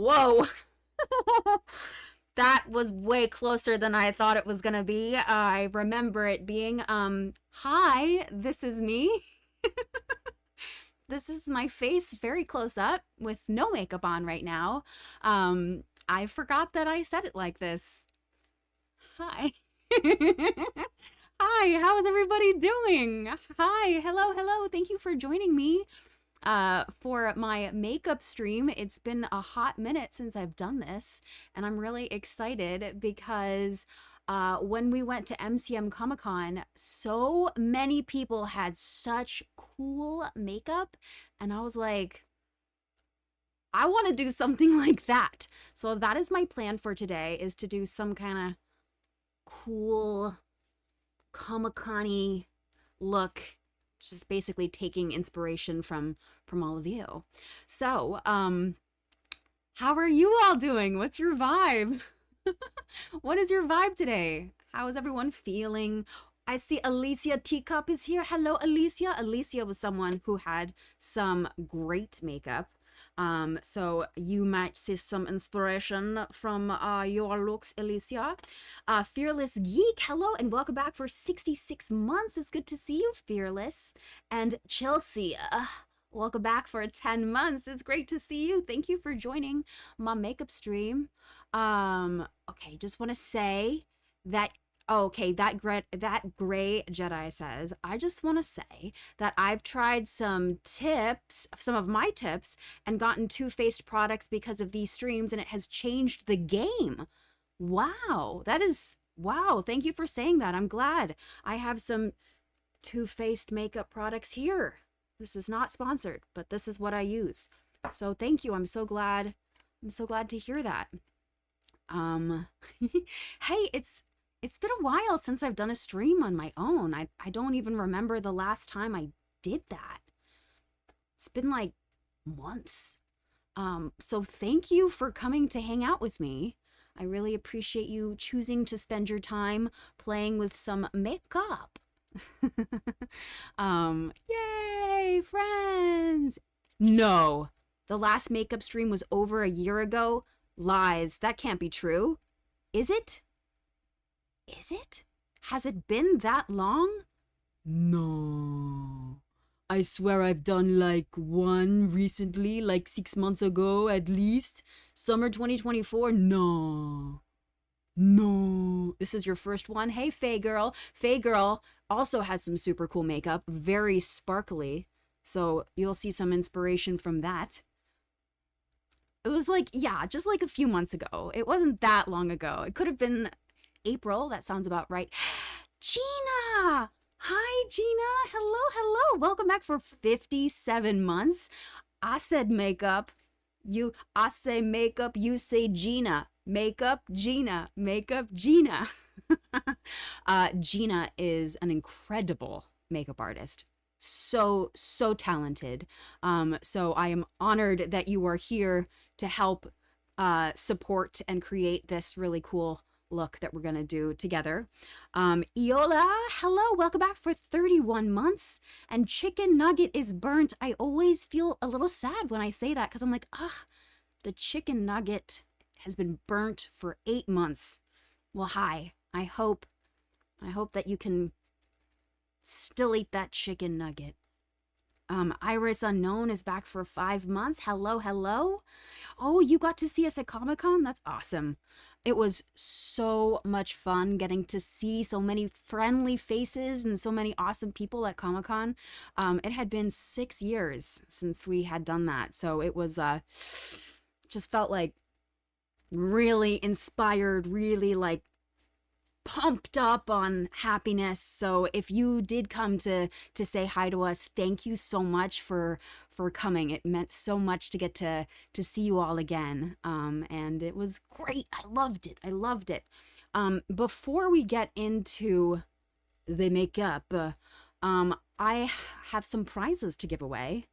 Whoa. That was way closer than I thought it was gonna be. I remember it being, hi, this is me. This is my face very close up with no makeup on right now. I forgot that I said it like this. Hi. Hi, how is everybody doing? Hi, hello, hello. Thank you for joining me for my makeup stream. It's been a hot minute since I've done this, and I'm really excited because when we went to MCM Comic Con, so many people had such cool makeup, and I was like, I want to do something like that. So that is my plan for today, is to do some kind of cool Comic-Con-y look, just basically taking inspiration from all of you. So, how are you all doing? What's your vibe? What is your vibe today? How is everyone feeling? I see Alicia Teacup is here. Hello, Alicia. Alicia was someone who had some great makeup. So you might see some inspiration from your looks, Alicia. Fearless Geek, hello and welcome back for 66 months. It's good to see you, Fearless. And Chelsea, welcome back for 10 months. It's great to see you. Thank you for joining my makeup stream. Okay, just want to say that okay, that gray Jedi says, I just want to say that I've tried some of my tips, and gotten Too Faced products because of these streams, and it has changed the game. Wow, wow. Thank you for saying that. I'm glad. I have some Too Faced makeup products here. This is not sponsored, but this is what I use. So thank you. I'm so glad to hear that. Hey, it's been a while since I've done a stream on my own. I don't even remember the last time I did that. It's been like months. So thank you for coming to hang out with me. I really appreciate you choosing to spend your time playing with some makeup. Yay, friends! No, the last makeup stream was over a year ago. Lies, that can't be true. Is it? Is it? Has it been that long? No. I swear I've done like one recently, like 6 months ago at least. Summer 2024? No. No. This is your first one? Hey, Faye Girl. Faye Girl also has some super cool makeup, very sparkly. So you'll see some inspiration from that. It was like, yeah, just like a few months ago. It wasn't that long ago. It could have been April. That sounds about right. Gina! Hi, Gina. Hello, hello. Welcome back for 57 months. I said makeup. I say makeup. You say Gina. Makeup, Gina. Makeup, Gina. Gina is an incredible makeup artist. So talented. So I am honored that you are here to help support and create this really cool look that we're gonna do together. Iola, hello, welcome back for 31 months. And chicken nugget is burnt. I always feel a little sad when I say that, because I'm like, the chicken nugget has been burnt for 8 months. Well, hi. I hope that you can still eat that chicken nugget. Iris Unknown is back for 5 months. Hello, hello. Oh, you got to see us at Comic-Con? That's awesome. It was so much fun getting to see so many friendly faces and so many awesome people at Comic-Con. It had been 6 years since we had done that. So it was, just felt like really inspired, really like pumped up on happiness. So if you did come to say hi to us, thank you so much for coming. It meant so much to get to see you all again. And it was great. I loved it. Before we get into the makeup, I have some prizes to give away.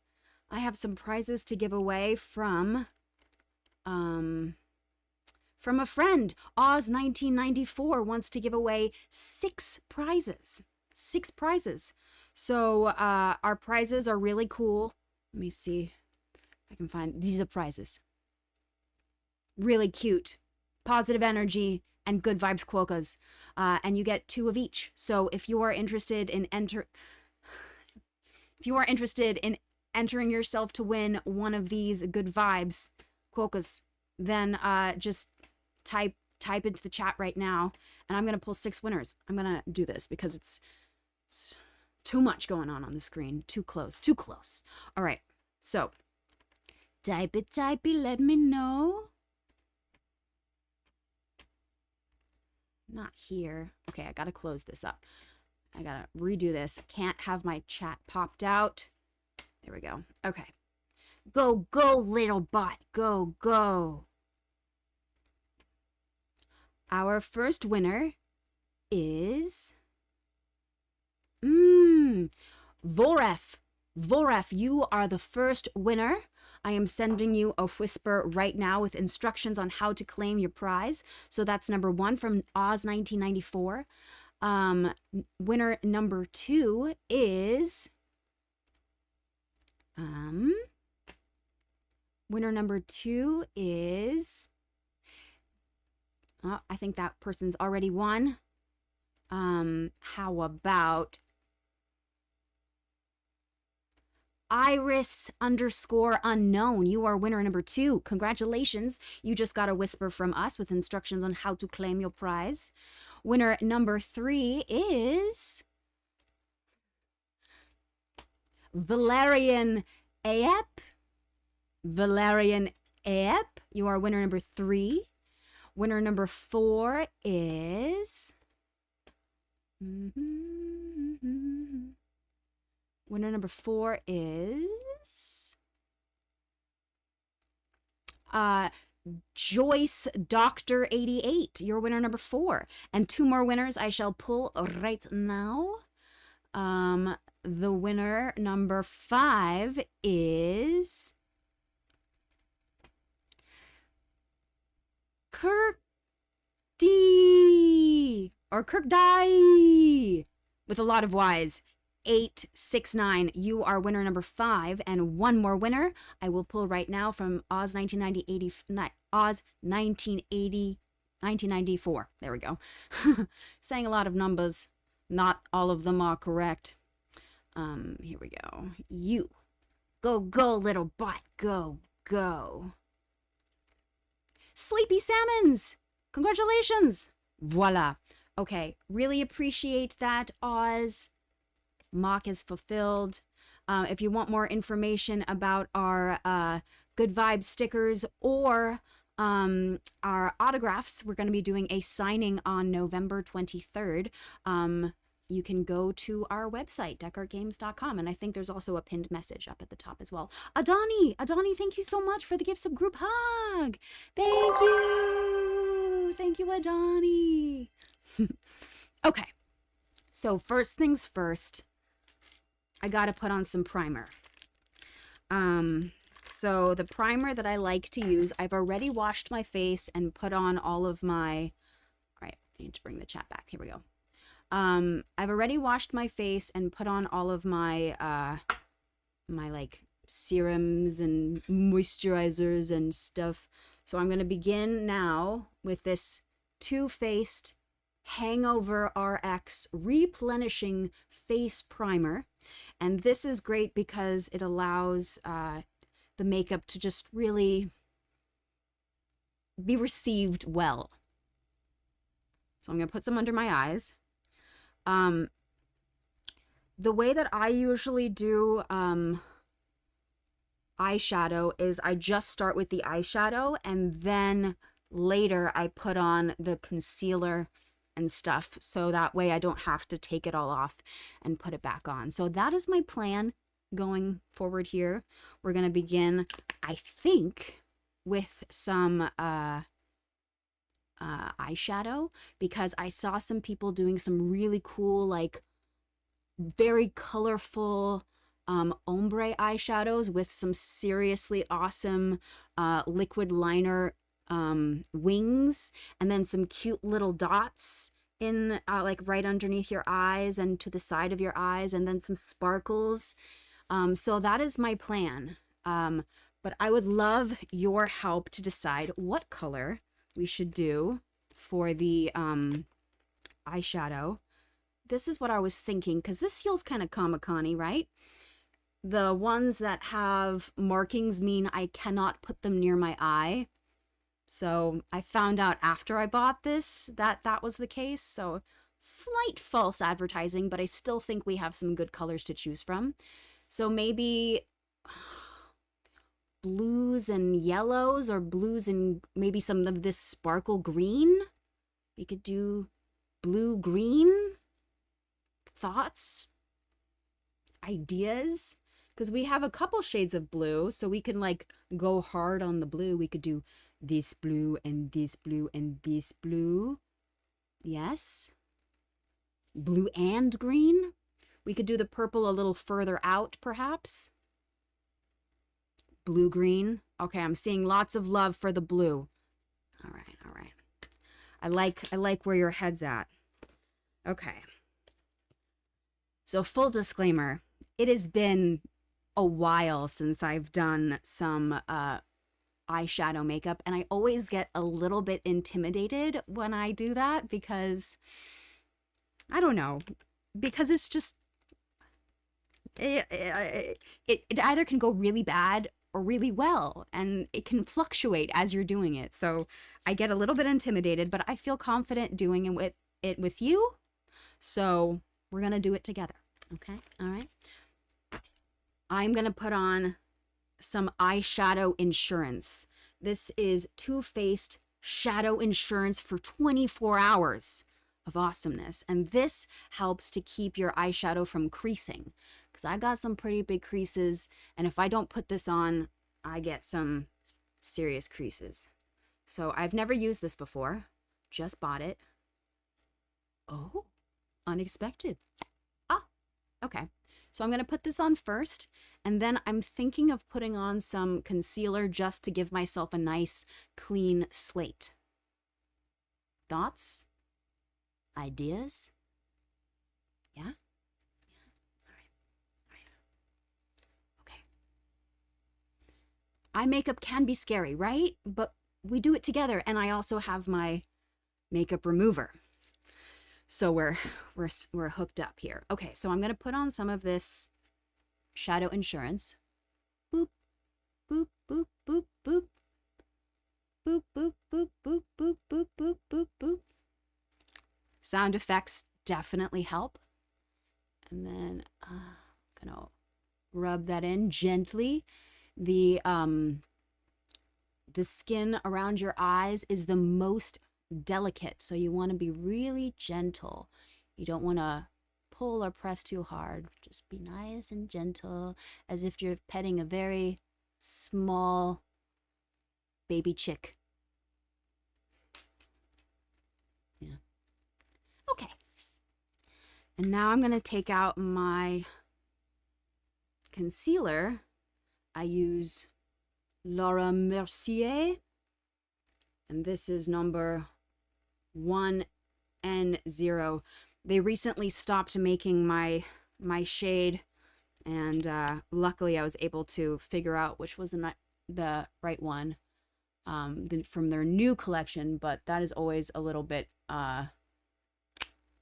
From a friend. Oz1994 wants to give away 6 prizes. 6 prizes. So our prizes are really cool. Let me see if I can find. These are prizes. really cute, positive energy, and good vibes quokkas. And you get 2 of each. So if you are interested in entering yourself to win one of these good vibes quokkas, then just type into the chat right now, and I'm gonna pull 6 winners. I'm gonna do this because it's too much going on the screen. Too close. All right, so type it, let me know. Not here. Okay, I gotta close this up. I gotta redo this. I can't have my chat popped out. There we go. Okay. Go, little bot. Go. Our first winner is Voref. Voref, you are the first winner. I am sending you a whisper right now with instructions on how to claim your prize. So that's number 1 from Oz 1994. Winner number 2 is I think that person's already won. How about Iris_unknown? You are winner number 2. Congratulations. You just got a whisper from us with instructions on how to claim your prize. Winner number 3 is Valerian Aep. You are winner number 3. Winner number 4 is winner number 4 is Joyce Doctor 88. You're winner number 4. And 2 more winners I shall pull right now. The winner number 5 is Kirkdy with a lot of Y's. 869. You are winner number 5, and 1 more winner I will pull right now from Oz 1994. There we go. Saying a lot of numbers. Not all of them are correct. Here we go. You. Go, little bot. Go. Sleepy Salmons. Congratulations. Voila. Okay. Really appreciate that, Oz. Mock is fulfilled. If you want more information about our Good Vibes stickers or our autographs, we're going to be doing a signing on November 23rd. You can go to our website, dechartgames.com, and I think there's also a pinned message up at the top as well. Adani, thank you so much for the gifts of group hug. Thank you, Adani. Okay, so first things first, I gotta put on some primer. So the primer that I like to use, I've already washed my face and put on all of my, all right, I need to bring the chat back. Here we go. I've already washed my face and put on all of my, my like serums and moisturizers and stuff. So I'm going to begin now with this Too Faced Hangover RX Replenishing Face Primer. And this is great because it allows the makeup to just really be received well. So I'm going to put some under my eyes. The way that I usually do eyeshadow is I just start with the eyeshadow and then later I put on the concealer and stuff, so that way I don't have to take it all off and put it back on. So that is my plan going forward here. We're going to begin, I think, with some eyeshadow, because I saw some people doing some really cool, like very colorful ombre eyeshadows with some seriously awesome liquid liner wings, and then some cute little dots in like right underneath your eyes and to the side of your eyes, and then some sparkles. So that is my plan. But I would love your help to decide what color we should do for the eyeshadow. This is what I was thinking, because this feels kind of Comic-Con-y, right? The ones that have markings mean I cannot put them near my eye. So I found out after I bought this that that was the case. So slight false advertising, but I still think we have some good colors to choose from. So maybe blues and yellows, or blues and maybe some of this sparkle green. We could do blue green. Thoughts? Ideas? Because we have a couple shades of blue, so we can like go hard on the blue. We could do this blue and this blue and this blue. Yes. Blue and green. We could do the purple a little further out, perhaps. Blue green. Okay, I'm seeing lots of love for the blue. All right, all right. I like where your head's at. Okay. So full disclaimer, it has been a while since I've done some eyeshadow makeup, and I always get a little bit intimidated when I do that because, I don't know, because it's just, it either can go really bad or really well, and it can fluctuate as you're doing it. So I get a little bit intimidated, but I feel confident doing it with you. So we're going to do it together. Okay. All right. I'm going to put on some eyeshadow insurance. This is Too Faced Shadow Insurance for 24 hours of awesomeness. And this helps to keep your eyeshadow from creasing, because I got some pretty big creases. And if I don't put this on, I get some serious creases. So I've never used this before. Just bought it. Oh, unexpected. Ah, okay. So I'm going to put this on first, and then I'm thinking of putting on some concealer just to give myself a nice clean slate. Thoughts? Ideas? Yeah? Yeah. All right. All right. Okay. Eye makeup can be scary, right? But we do it together, and I also have my makeup remover. So we're hooked up here. Okay, so I'm gonna put on some of this Shadow Insurance. Boop, boop, boop, boop, boop. Boop, boop, boop, boop, boop, boop, boop, boop, boop. Sound effects definitely help. And then gonna rub that in gently. The skin around your eyes is the most delicate, so you want to be really gentle. You don't want to pull or press too hard. Just be nice and gentle, as if you're petting a very small baby chick. Yeah. Okay. And now I'm going to take out my concealer. I use Laura Mercier, and this is number 1N0. They recently stopped making my shade, and luckily I was able to figure out which was the right one from their new collection, but that is always a little bit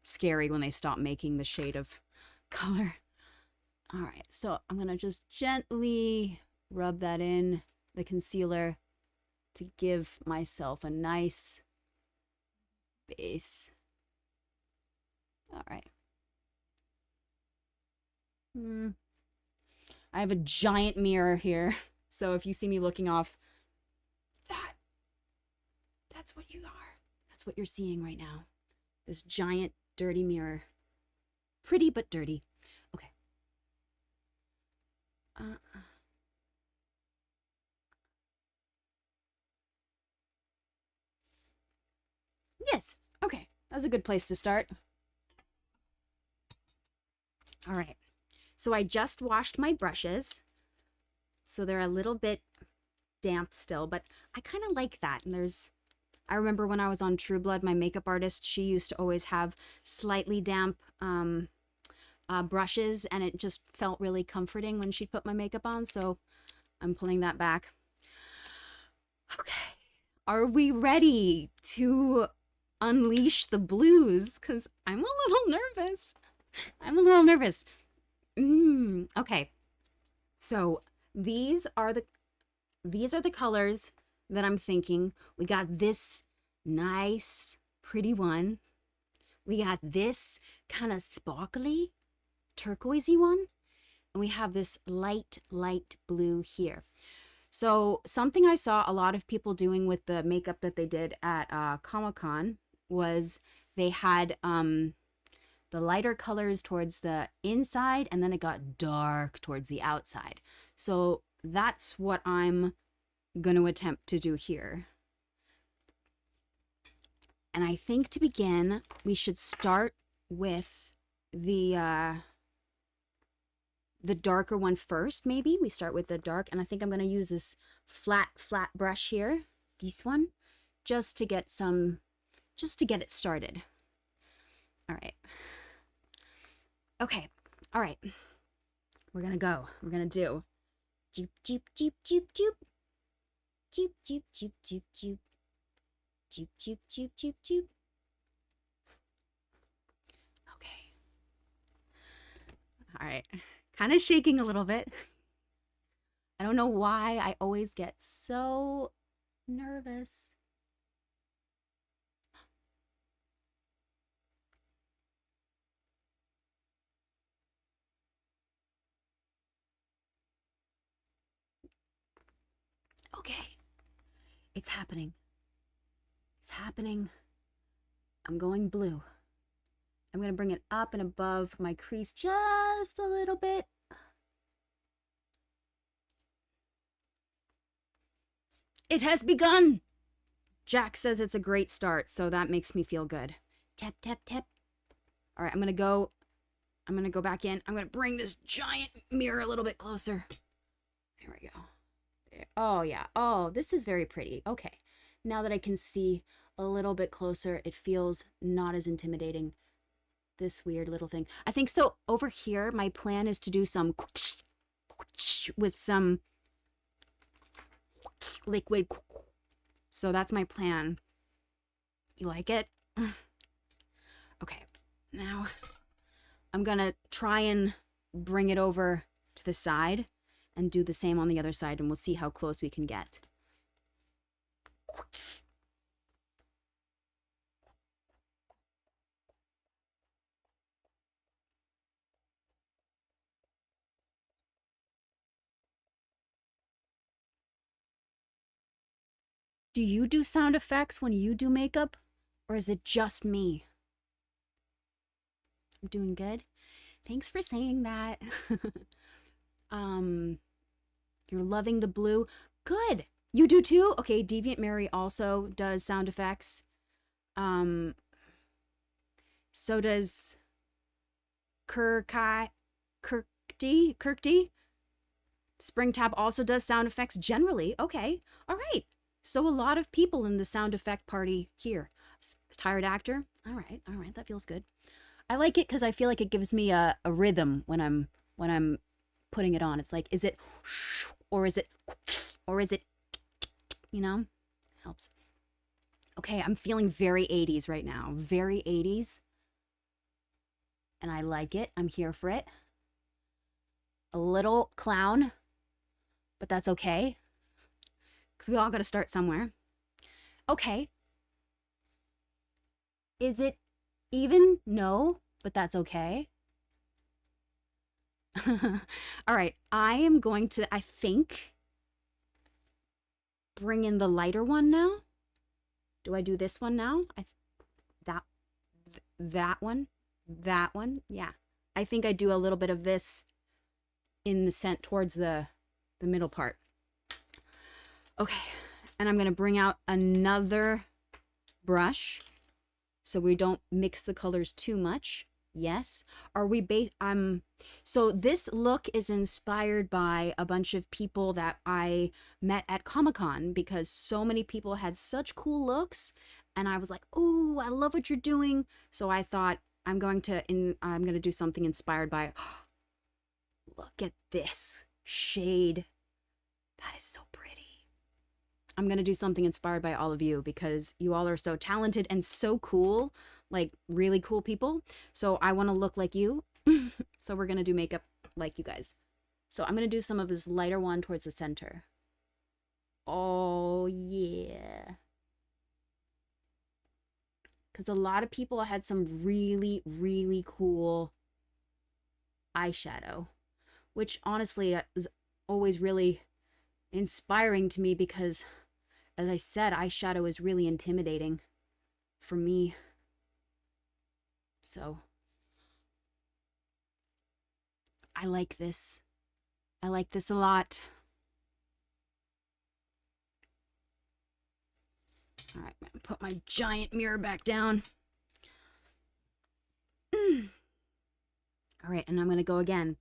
scary when they stop making the shade of color. All right, so I'm gonna just gently rub that in, the concealer, to give myself a nice base. All right. I have a giant mirror here, so if you see me looking off, that's what you are. That's what you're seeing right now. This giant dirty mirror. Pretty but dirty. Okay. Yes. Okay. That's a good place to start. All right. So I just washed my brushes, so they're a little bit damp still, but I kind of like that. And I remember when I was on True Blood, my makeup artist, she used to always have slightly damp brushes, and it just felt really comforting when she put my makeup on. So I'm pulling that back. Okay. Are we ready to unleash the blues? Because I'm a little nervous. I'm a little nervous. Okay. So these are the colors that I'm thinking. We got this nice, pretty one. We got this kind of sparkly, turquoisey one. And we have this light blue here. So something I saw a lot of people doing with the makeup that they did at Comic-Con was they had the lighter colors towards the inside, and then it got dark towards the outside. So that's what I'm going to attempt to do here. And I think to begin, we should start with the darker one first, maybe. We start with the dark, and I think I'm going to use this flat brush here, this one, just to get it started. All right. Okay. All right. We're going to go. We're going to do joop, joop, joop, joop, joop. Joop, joop, joop, joop, joop. Joop, joop, joop, joop, joop. Okay. All right. Kind of shaking a little bit. I don't know why I always get so nervous. Okay. It's happening. It's happening. I'm going blue. I'm going to bring it up and above my crease just a little bit. It has begun. Jack says it's a great start, so that makes me feel good. Tap, tap, tap. All right, I'm going to go back in. I'm going to bring this giant mirror a little bit closer. There we go. There. Oh, yeah. Oh, this is very pretty. Okay. Now that I can see a little bit closer, it feels not as intimidating. This weird little thing. I think so. Over here, my plan is to do some with some liquid. So that's my plan. You like it? Okay. Now I'm gonna try and bring it over to the side and do the same on the other side, and we'll see how close we can get. Do you do sound effects when you do makeup, or is it just me? I'm doing good. Thanks for saying that. You're loving the blue. Good. You do too? Okay, Deviant Mary also does sound effects. So does Kirkdy. Springtap also does sound effects generally. Okay. All right. So a lot of people in the sound effect party here. Tired actor. All right. All right. That feels good. I like it because I feel like it gives me a rhythm when I'm putting it on. It's like, is it or is it you know? Helps. Okay, I'm feeling very 80s right now. Very 80s. And I like it. I'm here for it. A little clown, but that's okay. Because we all got to start somewhere. Okay. Is it even? No, but that's okay. All right. I am going to, I think, bring in the lighter one now. Do I do this one now? That one. Yeah. I think I do a little bit of this in the scent towards the middle part. Okay. And I'm going to bring out another brush so we don't mix the colors too much. Yes. Are we so this look is inspired by a bunch of people that I met at Comic-Con because so many people had such cool looks and I was like, "Oh, I love what you're doing." So I thought I'm going to do something inspired by look at this shade. That is so pretty. I'm going to do something inspired by all of you because you all are so talented and so cool, like really cool people. So I want to look like you. So we're going to do makeup like you guys. So I'm going to do some of this lighter one towards the center. Oh, yeah. Because a lot of people had some really, really cool eyeshadow, which honestly is always really inspiring to me because, as I said, eyeshadow is really intimidating for me. So I like this. I like this a lot. All right, I'm gonna put my giant mirror back down. All right, and I'm gonna go again.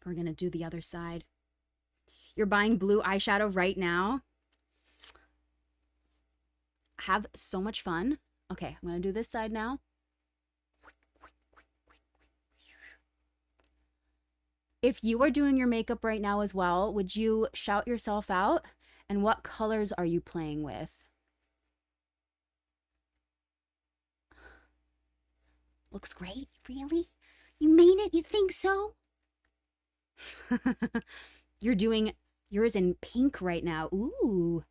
We're gonna do the other side. You're buying blue eyeshadow right now. Have so much fun. Okay, I'm gonna do this side now. If you are doing your makeup right now as well, would you shout yourself out? And what colors are you playing with? Looks great. Really? You mean it? You think so? You're doing yours in pink right now. Ooh.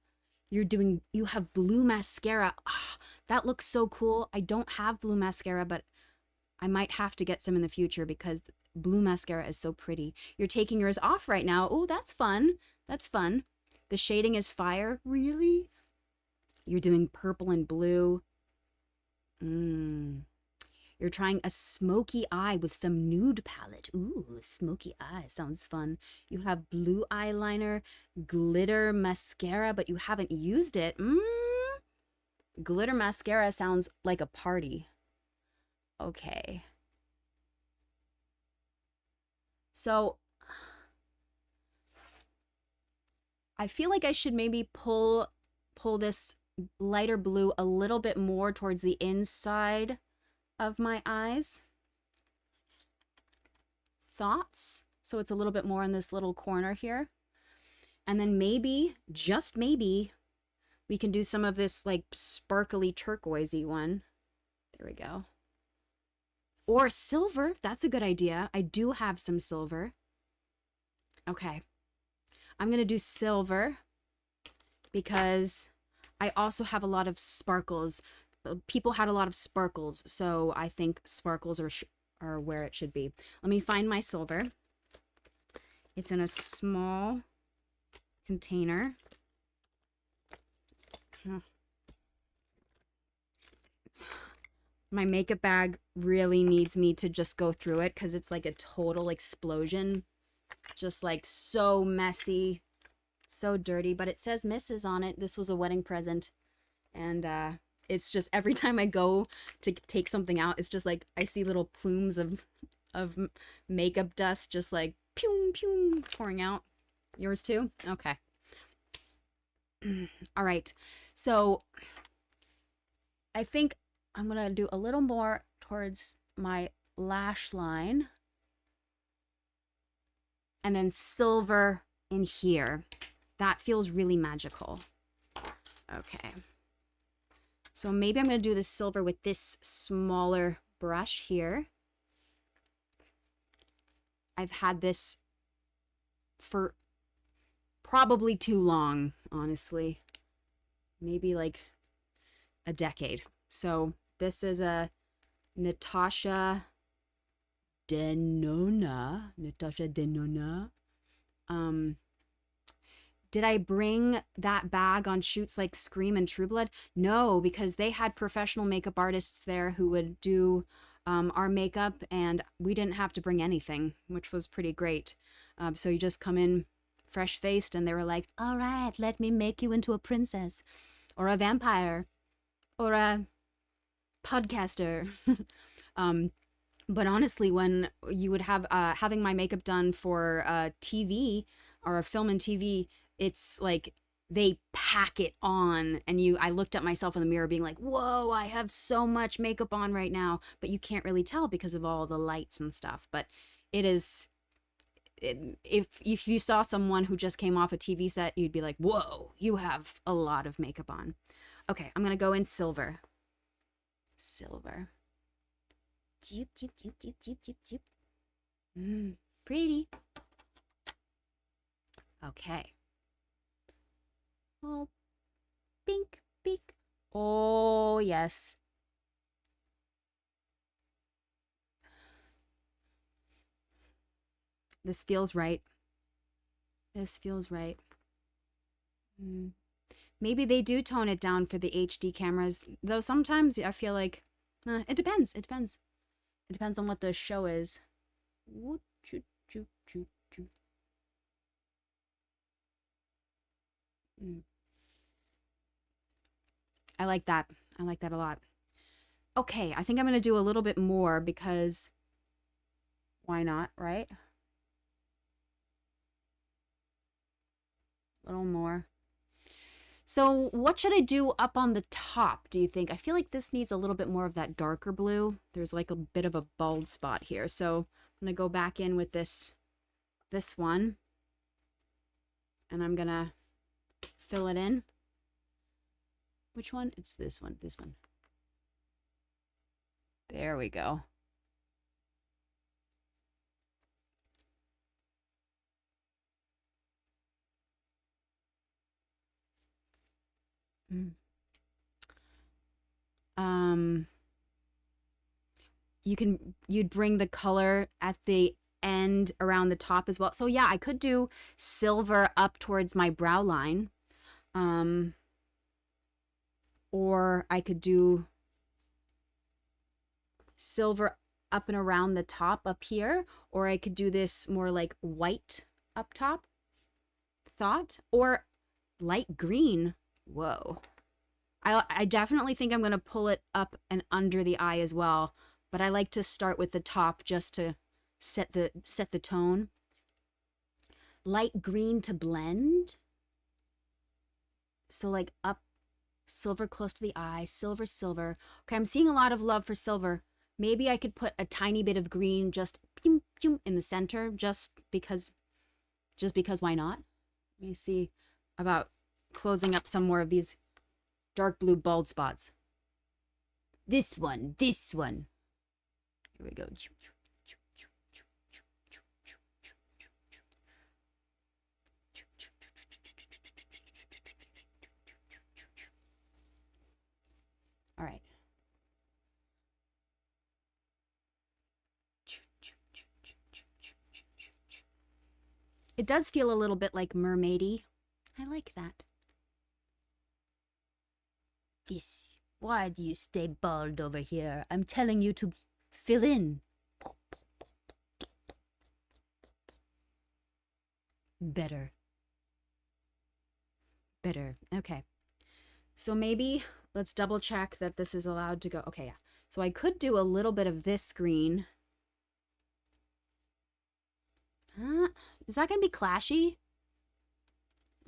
You have blue mascara. Oh, that looks so cool. I don't have blue mascara, but I might have to get some in the future because blue mascara is so pretty. You're taking yours off right now. Oh, that's fun. That's fun. The shading is fire. Really? You're doing purple and blue. You're trying a smoky eye with some nude palette. Ooh, smoky eye sounds fun. You have blue eyeliner, glitter mascara, but you haven't used it. Glitter mascara sounds like a party. Okay. So I feel like I should maybe pull this lighter blue a little bit more towards the inside of my eyes. Thoughts? So it's a little bit more in this little corner here. And then maybe, just maybe, we can do some of this like sparkly turquoisey one. There we go. Or silver. That's a good idea. I do have some silver. Okay. I'm going to do silver because I also have a lot of sparkles. People had a lot of sparkles, so I think sparkles are where it should be. Let me find my silver. It's in a small container. My makeup bag really needs me to just go through it because it's like a total explosion. Just like so messy, so dirty, but it says Mrs. on it. This was a wedding present. And it's just every time I go to take something out, it's just like I see little plumes of makeup dust just like pew pew pouring out. Yours too? Okay. All right. So I think I'm going to do a little more towards my lash line. And then silver in here. That feels really magical. Okay. So maybe I'm going to do the silver with this smaller brush here. I've had this for probably too long, honestly. Maybe like a decade. So this is a Natasha Denona. Did I bring that bag on shoots like Scream and True Blood? No, because they had professional makeup artists there who would do our makeup, and we didn't have to bring anything, which was pretty great. So you just come in fresh-faced, and they were like, all right, let me make you into a princess, or a vampire, or a podcaster. But honestly, when you would have having my makeup done for TV or a film and TV, it's like they pack it on, and I looked at myself in the mirror being like, whoa, I have so much makeup on right now, but you can't really tell because of all the lights and stuff. But it is if you saw someone who just came off a TV set, you'd be like, whoa, you have a lot of makeup on. Okay, I'm gonna go in silver. Silver. Joop, joop, joop, joop, joop, joop, joop. Pretty. Okay. Oh, pink, pink. Oh, yes. This feels right. This feels right. Maybe they do tone it down for the HD cameras, though sometimes I feel like it depends. It depends. It depends on what the show is. I like that. I like that a lot. Okay, I think I'm going to do a little bit more because why not, right? A little more. So what should I do up on the top, do you think? I feel like this needs a little bit more of that darker blue. There's like a bit of a bald spot here. So I'm going to go back in with this one. And I'm going to fill it in. Which one? It's this one. This one. There we go. You'd bring the color at the end around the top as well. So yeah, I could do silver up towards my brow line. Or I could do silver up and around the top up here, or I could do this more like white up top. Thought, or light green. Whoa. I definitely think I'm going to pull it up and under the eye as well, but I like to start with the top just to set the tone. Light green to blend. So like up, silver close to the eye, silver, silver. Okay, I'm seeing a lot of love for silver. Maybe I could put a tiny bit of green just in the center, just because why not? Let me see about closing up some more of these dark blue bald spots. This one. Here we go. All right. It does feel a little bit like mermaidy. I like that. Why do you stay bald over here? I'm telling you to fill in. Better. Okay. So maybe let's double check that this is allowed to go. Okay, yeah. So I could do a little bit of this green. Is that going to be clashy?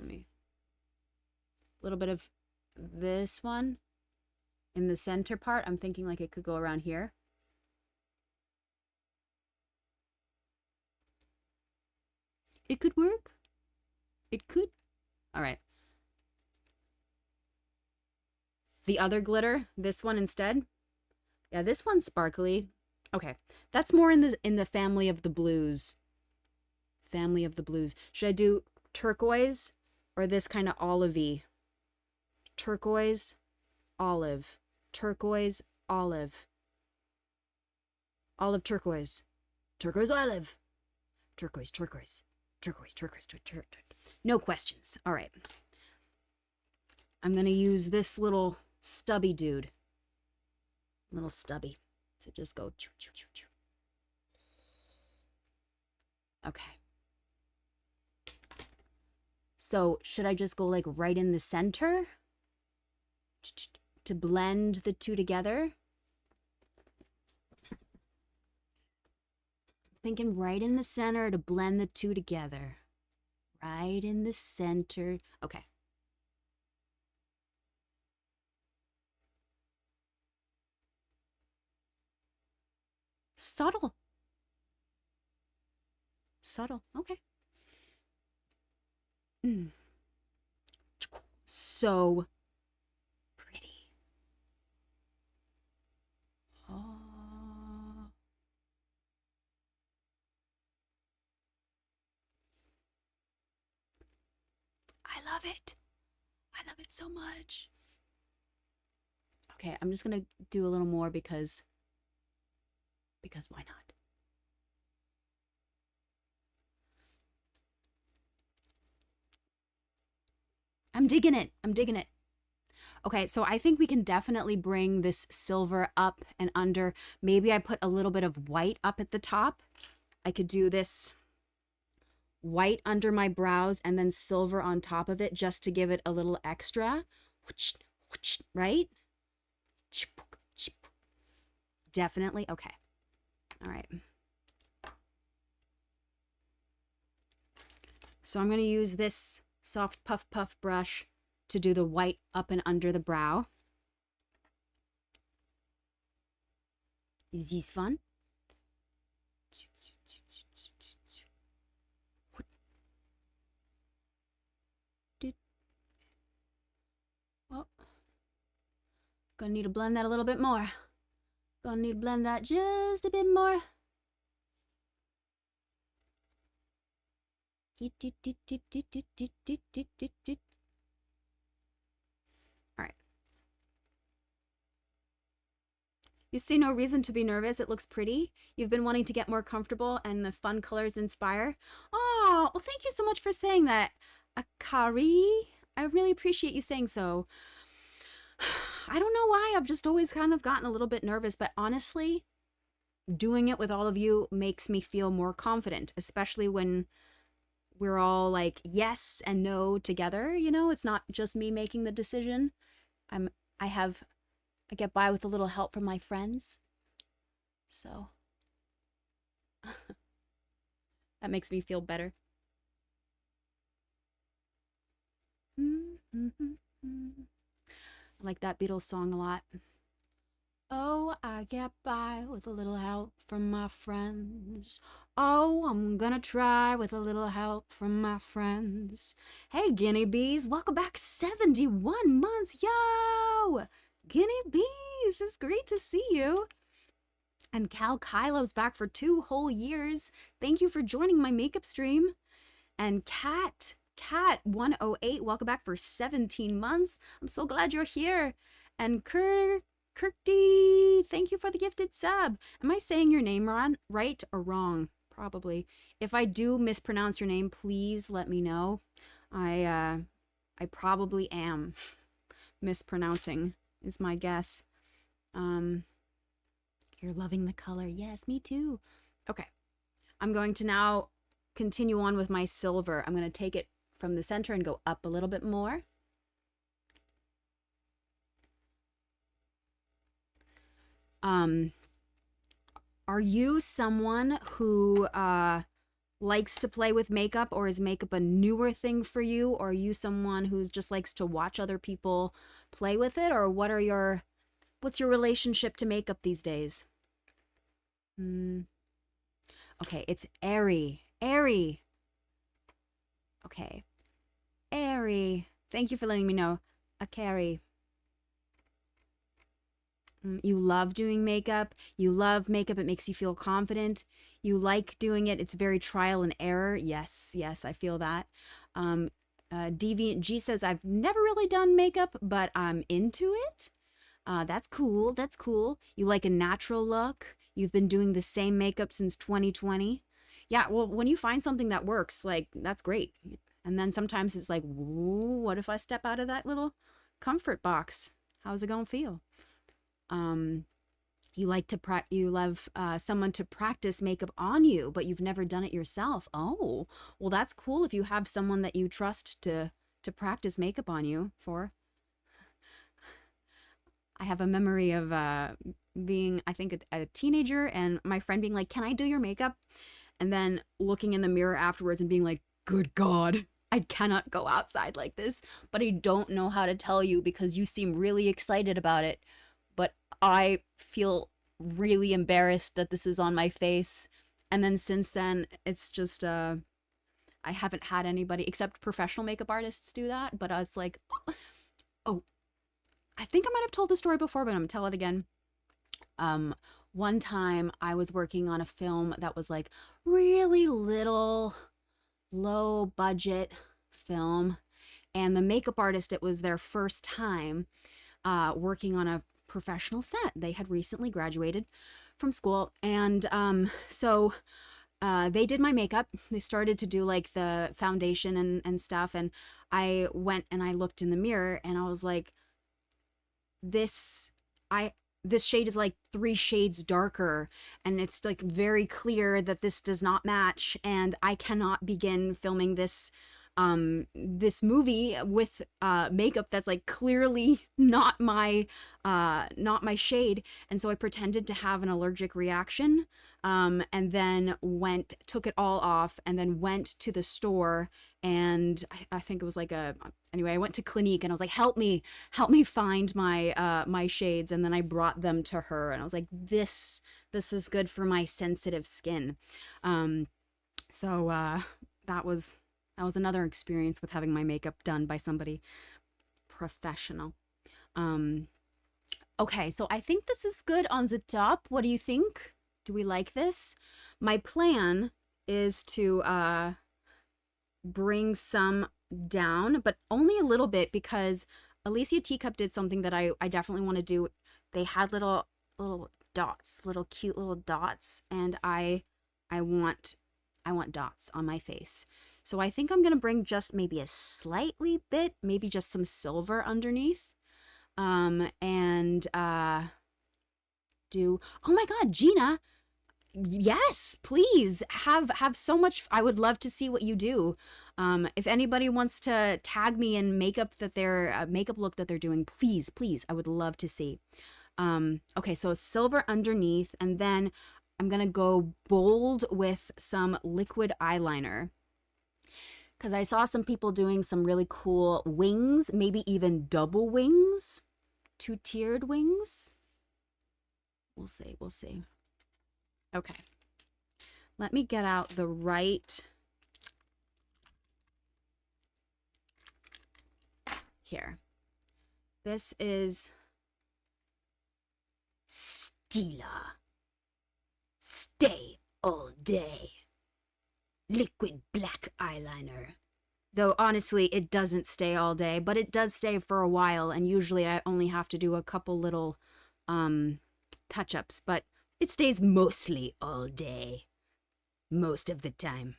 A little bit of this one in the center part. I'm thinking like it could go around here. It could work. It could. All right. The other glitter, this one instead. Yeah, this one's sparkly. Okay, that's more in the family of the blues. Family of the blues. Should I do turquoise or this kind of olivey? Turquoise, olive. Turquoise, olive. Olive, turquoise. Turquoise, olive. Turquoise, turquoise. Turquoise, turquoise, turquoise. No questions. All right. I'm going to use this little stubby dude. Little stubby. To just go. Okay. So should I just go like right in the center to blend the two together? Thinking right in the center to blend the two together. Right in the center. Okay. Subtle. Subtle. Okay. Mm. So pretty. Oh. I love it. I love it so much. Okay, I'm just gonna do a little more because why not? I'm digging it. I'm digging it. Okay, so I think we can definitely bring this silver up and under. Maybe I put a little bit of white up at the top. I could do this white under my brows and then silver on top of it just to give it a little extra. Right? Definitely. Okay. All right. So I'm going to use this soft puff brush to do the white up and under the brow. Is this fun? Oh, gonna need to blend that a little bit more. Gonna need to blend that just a bit more. All right. You see no reason to be nervous. It looks pretty. You've been wanting to get more comfortable and the fun colors inspire. Oh, well, thank you so much for saying that, Akari. I really appreciate you saying so. I don't know why. I've just always kind of gotten a little bit nervous, but honestly, doing it with all of you makes me feel more confident, especially when we're all like yes and no together. You know, it's not just me making the decision. I get by with a little help from my friends. So that makes me feel better. I like that Beatles song a lot. Oh, I get by with a little help from my friends. Oh, I'm gonna try with a little help from my friends. Hey, guinea bees, welcome back 71 months. Yo! Guinea bees, it's great to see you. And Cal Kylo's back for 2 whole years. Thank you for joining my makeup stream. And Cat 108, welcome back for 17 months. I'm so glad you're here. And Kirkdy, thank you for the gifted sub. Am I saying your name right or wrong? Probably. If I do mispronounce your name, please let me know. I probably am mispronouncing, is my guess. You're loving the color. Yes, me too. Okay. I'm going to now continue on with my silver. I'm going to take it from the center and go up a little bit more. Are you someone who likes to play with makeup, or is makeup a newer thing for you? Or are you someone who just likes to watch other people play with it? Or what's your relationship to makeup these days? Okay, it's airy. Airy. Okay. Airy. Thank you for letting me know. A carry. You love doing makeup. You love makeup. It makes you feel confident. You like doing it. It's very trial and error. Yes, I feel that. Deviant G says, I've never really done makeup, but I'm into it. That's cool. That's cool. You like a natural look. You've been doing the same makeup since 2020. Yeah, well, when you find something that works, like, that's great. And then sometimes it's like, what if I step out of that little comfort box? How's it gonna feel? You love someone to practice makeup on you, but you've never done it yourself. Oh, well, that's cool if you have someone that you trust to practice makeup on you for. I have a memory of being, I think, a teenager, and my friend being like, can I do your makeup? And then looking in the mirror afterwards and being like, good God, I cannot go outside like this, but I don't know how to tell you because you seem really excited about it. But I feel really embarrassed that this is on my face, And then since then, it's just I haven't had anybody except professional makeup artists do that. But I was like, oh, I think I might have told the story before, but I'm gonna tell it again. Um, one time I was working on a film that was like really little, low budget film, and the makeup artist, it was their first time working on a professional set. They had recently graduated from school, and they did my makeup. They started to do like the foundation and stuff, and I went and I looked in the mirror, and I was like, this I this shade is like 3 shades darker, and it's like very clear that this does not match, and I cannot begin filming this movie with makeup that's like clearly not my shade. And so I pretended to have an allergic reaction, and then took it all off, and then went to the store, and I think it was like anyway, I went to Clinique, and I was like, help me find my shades. And then I brought them to her, and I was like, this is good for my sensitive skin. So that was another experience with having my makeup done by somebody professional. Okay, so I think this is good on the top. What do you think? Do we like this? My plan is to bring some down, but only a little bit, because Alicia Teacup did something that I definitely want to do. They had little dots, little cute little dots, and I want dots on my face. So I think I'm gonna bring just maybe a slightly bit, maybe just some silver underneath, and do. Oh my God, Gina! Yes, please have so much. I would love to see what you do. If anybody wants to tag me in makeup that they're makeup look that they're doing, please, I would love to see. Okay, so silver underneath, and then I'm gonna go bold with some liquid eyeliner, because I saw some people doing some really cool wings, maybe even double wings, 2-tiered wings. We'll see. Okay. Let me get out the right. Here. This is Stila. Stay all day. Liquid black eyeliner. Though honestly, it doesn't stay all day, but it does stay for a while, and usually I only have to do a couple little touch-ups, but it stays mostly all day. Most of the time.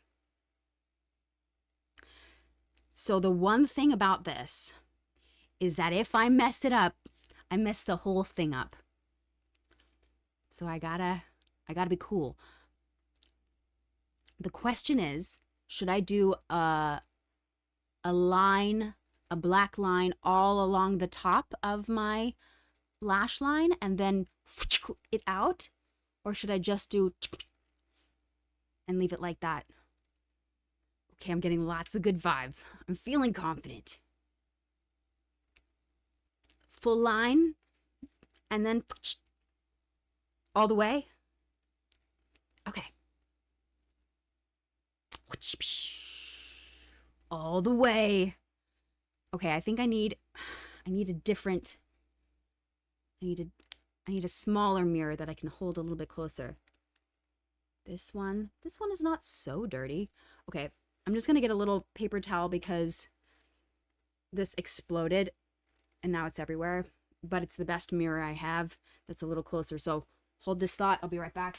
So the one thing about this is that if I mess it up, I mess the whole thing up. So I gotta be cool. The question is, should I do a line, a black line all along the top of my lash line and then it out? Or should I just do and leave it like that? Okay, I'm getting lots of good vibes. I'm feeling confident. Full line and then all the way. Okay. All the way. Okay, I think I need a different. I need a smaller mirror that I can hold a little bit closer. This one is not so dirty. Okay, I'm just gonna get a little paper towel because this exploded and now it's everywhere. But it's the best mirror I have that's a little closer. So hold this thought. I'll be right back.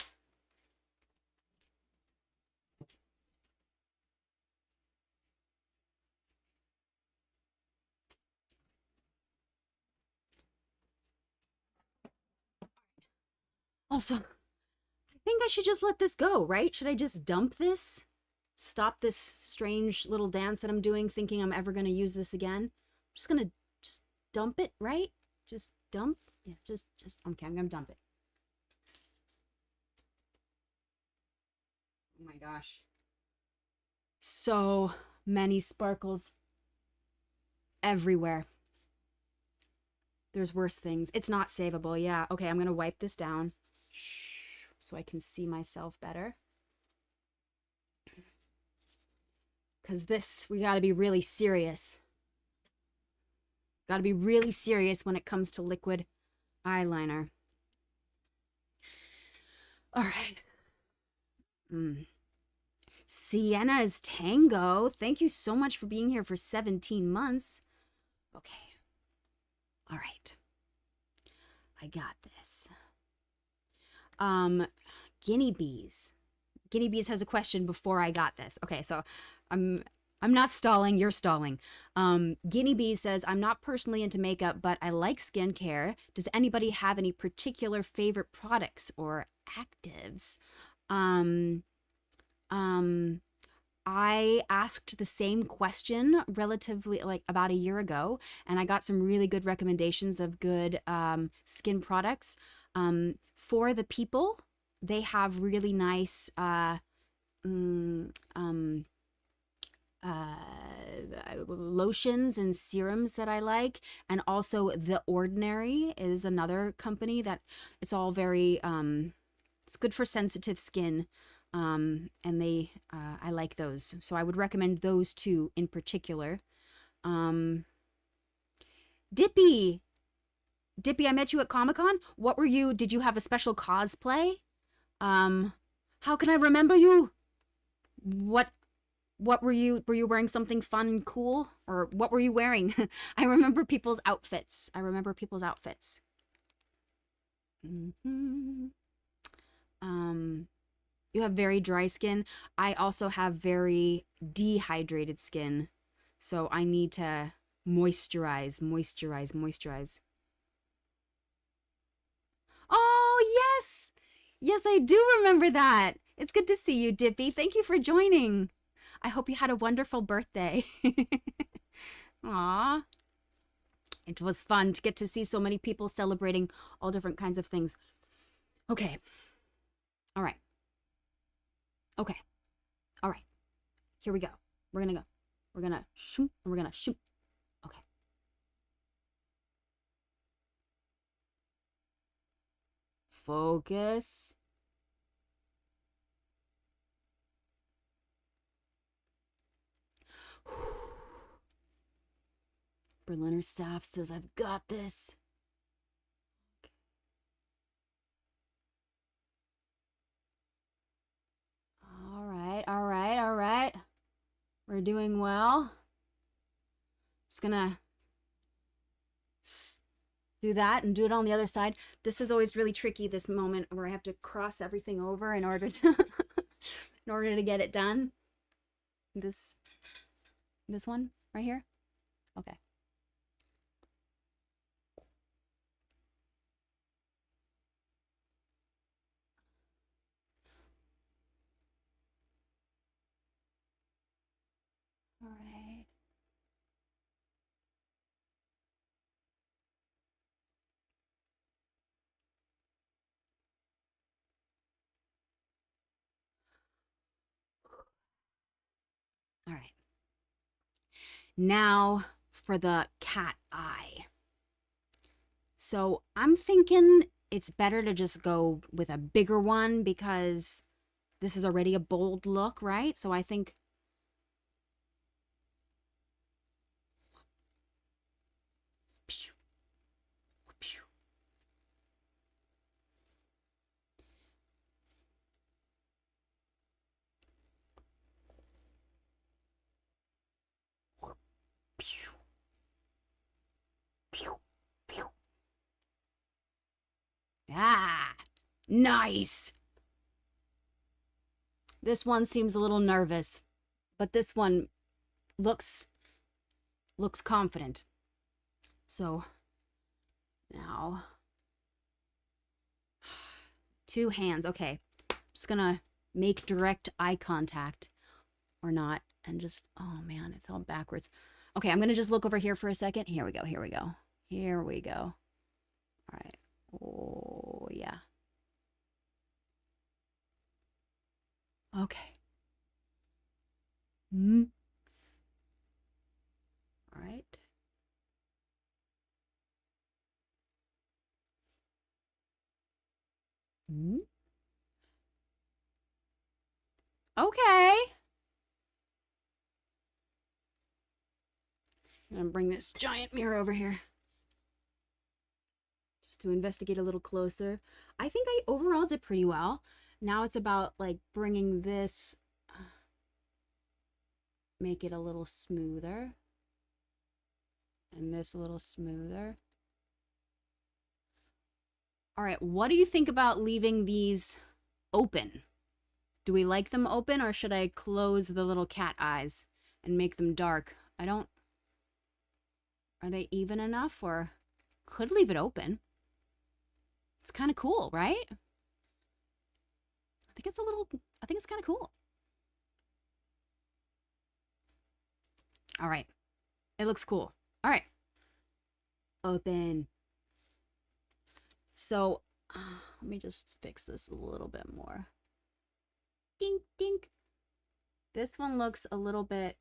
Also, I think I should just let this go, right? Should I just dump this? Stop this strange little dance that I'm doing, thinking I'm ever going to use this again? I'm just going to just dump it, right? Just dump? Yeah, just, okay, I'm going to dump it. Oh my gosh. So many sparkles everywhere. There's worse things. It's not savable, yeah. Okay, I'm going to wipe this down so I can see myself better. because we got to be really serious. Got to be really serious when it comes to liquid eyeliner. All right. Sienna's Tango. Thank you so much for being here for 17 months. Okay. All right. I got this. Guinea Bees. Guinea Bees has a question before I got this. Okay, so I'm not stalling, you're stalling. Guinea Bee says, I'm not personally into makeup, but I like skincare. Does anybody have any particular favorite products or actives? I asked the same question relatively like about a year ago, and I got some really good recommendations of good skin products. For the people, they have really nice lotions and serums that I like, and also The Ordinary is another company that it's all very it's good for sensitive skin, and they I like those, so I would recommend those two in particular. Dippy, I met you at Comic-Con. What were you? Did you have a special cosplay? How can I remember you? What were you wearing something fun and cool, or what were you wearing? I remember people's outfits. You have very dry skin. I also have very dehydrated skin. So I need to moisturize. Oh, yes. Yes, I do remember that. It's good to see you, Dippy. Thank you for joining. I hope you had a wonderful birthday. Aw. It was fun to get to see so many people celebrating all different kinds of things. Okay. All right. Okay. All right. Here we go. We're gonna go. We're gonna shoot, and we're gonna shoot. Okay. Focus. Berliner staff says, I've got this. Okay. All right. We're doing well. Just gonna do that and do it on the other side. This is always really tricky, this moment where I have to cross everything over in order to in order to get it done. This one right here. Okay. All right. All right. Now for the cat eye. So I'm thinking it's better to just go with a bigger one because this is already a bold look, right? So I think ah, nice. This one seems a little nervous, but this one looks confident. So now 2 hands. Okay. I'm just gonna make direct eye contact or not and just, oh man, it's all backwards. Okay, I'm gonna just look over here for a second. Here we go. All right. Oh yeah. Okay. All right. Okay. I'm gonna bring this giant mirror over here just to investigate a little closer. I think I overall did pretty well. Now it's about like bringing this, make it a little smoother, and this a little smoother. All right, what do you think about leaving these open? Do we like them open, or should I close the little cat eyes and make them dark? I don't... Are they even enough, or could leave it open? It's kind of cool, right? I think it's a little... I think it's kind of cool. All right. It looks cool. All right. Open. So, let me just fix this a little bit more. Dink, dink. This one looks a little bit...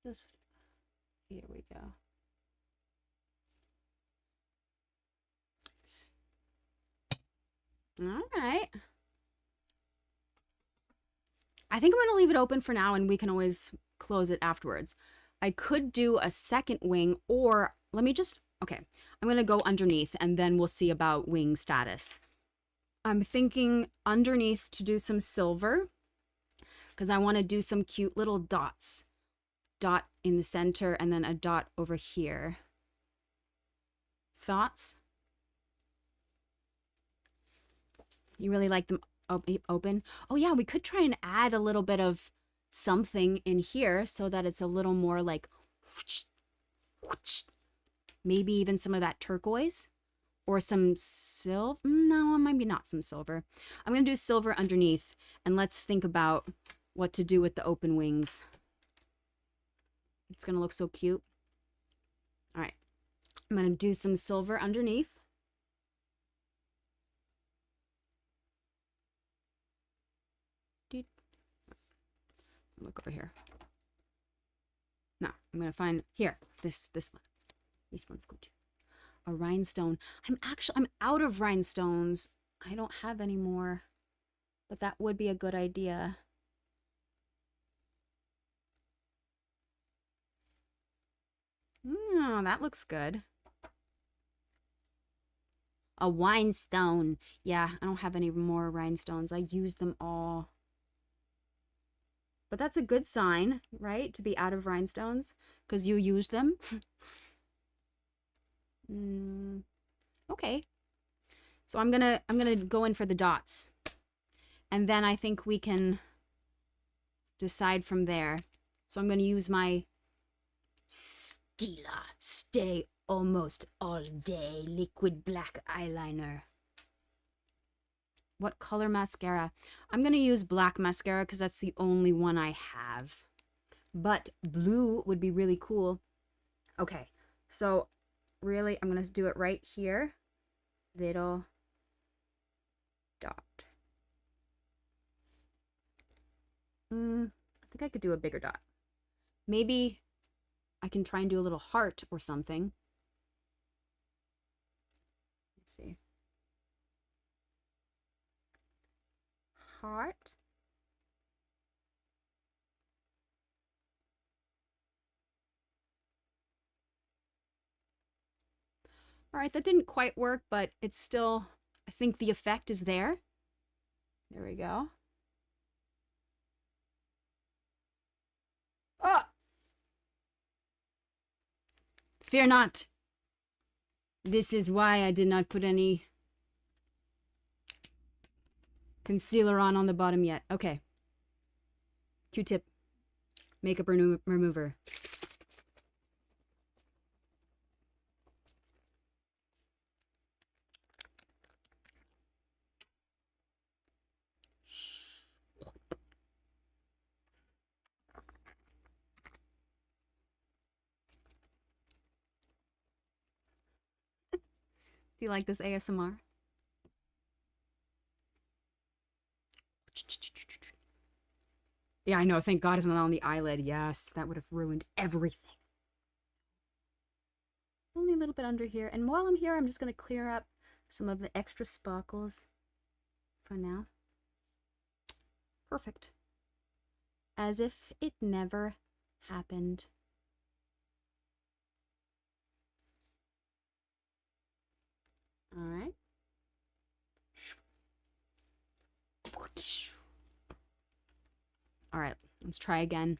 Just... Here we go. All right. I think I'm going to leave it open for now, and we can always close it afterwards. I could do a second wing, or let me just... Okay, I'm going to go underneath, and then we'll see about wing status. I'm thinking underneath to do some silver, because I want to do some cute little dots. Dot in the center, and then a dot over here. Thoughts? You really like them open? Oh yeah, we could try and add a little bit of something in here so that it's a little more like whoosh, whoosh. Maybe even some of that turquoise or some silver. No, maybe not some silver. I'm gonna do silver underneath, and let's think about what to do with the open wings. It's gonna look so cute. All right, I'm gonna do some silver underneath. Look over here. No, I'm gonna find here. This one. This one's good. A rhinestone. I'm out of rhinestones. I don't have any more, but that would be a good idea. Oh, that looks good. A winestone. Yeah, I don't have any more rhinestones. I used them all. But that's a good sign, right? To be out of rhinestones because you used them. Okay. So I'm gonna go in for the dots. And then I think we can decide from there. So I'm gonna use my Stila Stay Almost All Day Liquid Black Eyeliner. What color mascara? I'm going to use black mascara because that's the only one I have. But blue would be really cool. Okay, so really I'm going to do it right here. Little dot. I think I could do a bigger dot. Maybe I can try and do a little heart or something. Let's see. Heart. All right, that didn't quite work, but it's still, I think the effect is there. There we go. Ah! Fear not. This is why I did not put any concealer on the bottom yet. Okay. Q-tip. Makeup remover. Do you like this ASMR? Yeah, I know. Thank God it's not on the eyelid. Yes, that would have ruined everything. Only a little bit under here. And while I'm here, I'm just going to clear up some of the extra sparkles for now. Perfect. as if it never happened. All right. All right, let's try again.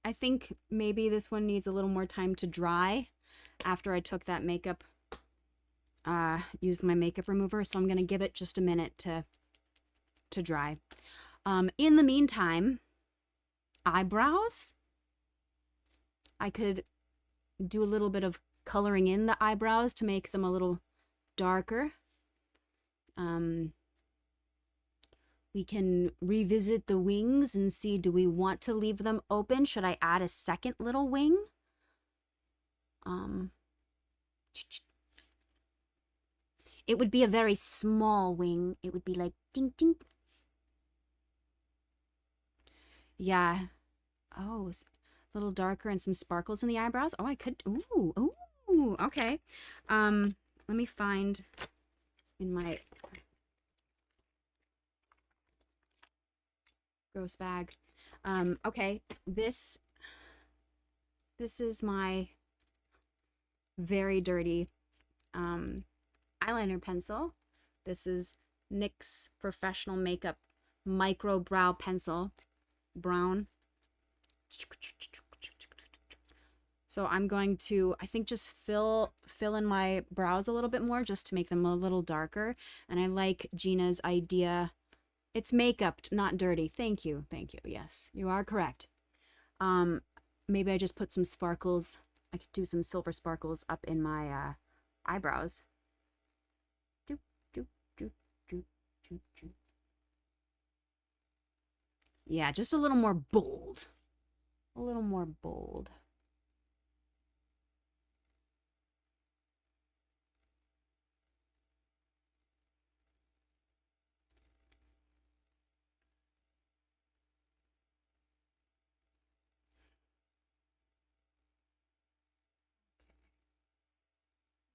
I think maybe this one needs a little more time to dry after I took that makeup, used my makeup remover. So I'm going to give it just a minute to dry. In the meantime, eyebrows. I could do a little bit of coloring in the eyebrows to make them a little darker. We can revisit the wings and see, do we want to leave them open? Should I add a second little wing? It would be a very small wing. It would be like ding ding. Yeah. Oh, a little darker and some sparkles in the eyebrows. Oh, I could. Ooh. Okay. Let me find in my gross bag. Okay, this is my very dirty eyeliner pencil. This is NYX Professional Makeup Micro Brow Pencil, brown. So I'm going to, I think, just fill in my brows a little bit more just to make them a little darker. And I like Gina's idea. It's makeup, not dirty. Thank you. Yes, you are correct. Maybe I just put some sparkles. I could do some silver sparkles up in my eyebrows. Yeah, just a little more bold. A little more bold.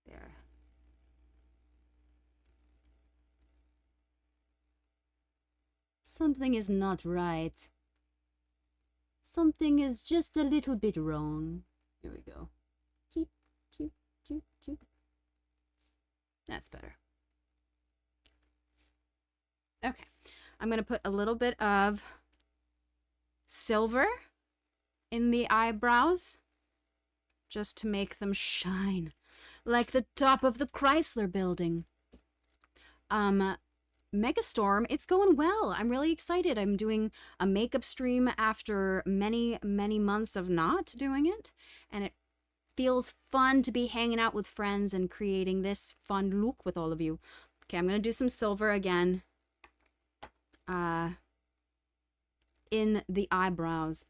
There. Something is not right. Something is just a little bit wrong. Here we go. Cheep, cheep, cheep, cheep. That's better. Okay. I'm going to put a little bit of silver in the eyebrows just to make them shine like the top of the Chrysler building. Megastorm, it's going well. I'm really excited. I'm doing a makeup stream after many months of not doing it, and it feels fun to be hanging out with friends and creating this fun look with all of you. Okay, I'm gonna do some silver again in the eyebrows.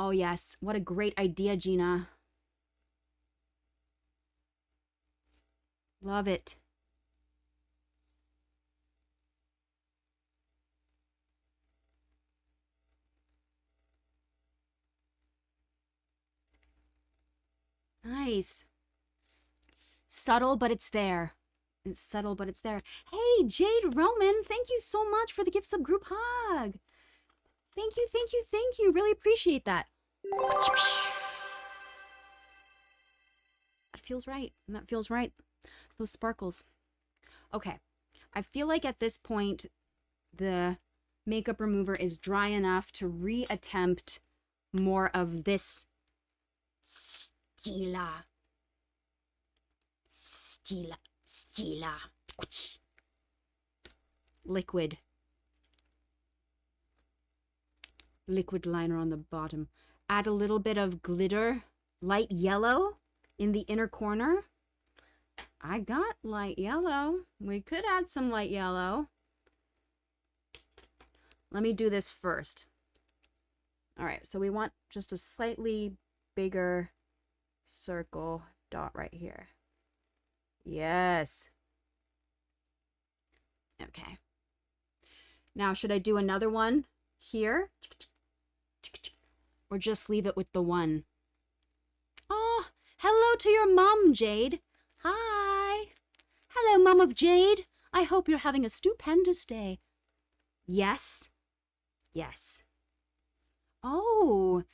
Oh yes, what a great idea, Gina. Love it. Nice. Subtle, but it's there. It's subtle, but it's there. Hey, Jade Roman, thank you so much for the gift sub group hug. Thank you. Really appreciate that. That feels right. That feels right. Those sparkles. Okay. I feel like at this point, the makeup remover is dry enough to reattempt more of this Stila liquid liner on the bottom. Add a little bit of glitter, light yellow in the inner corner. I got light yellow. We could add some light yellow. Let me do this first. All right, so we want just a slightly bigger circle dot right here. Yes. Okay. Now, should I do another one here? Or just leave it with the one? Oh, hello to your mom, Jade. Hi. Hello, Mom of Jade. I hope you're having a stupendous day. Yes. Yes. Oh,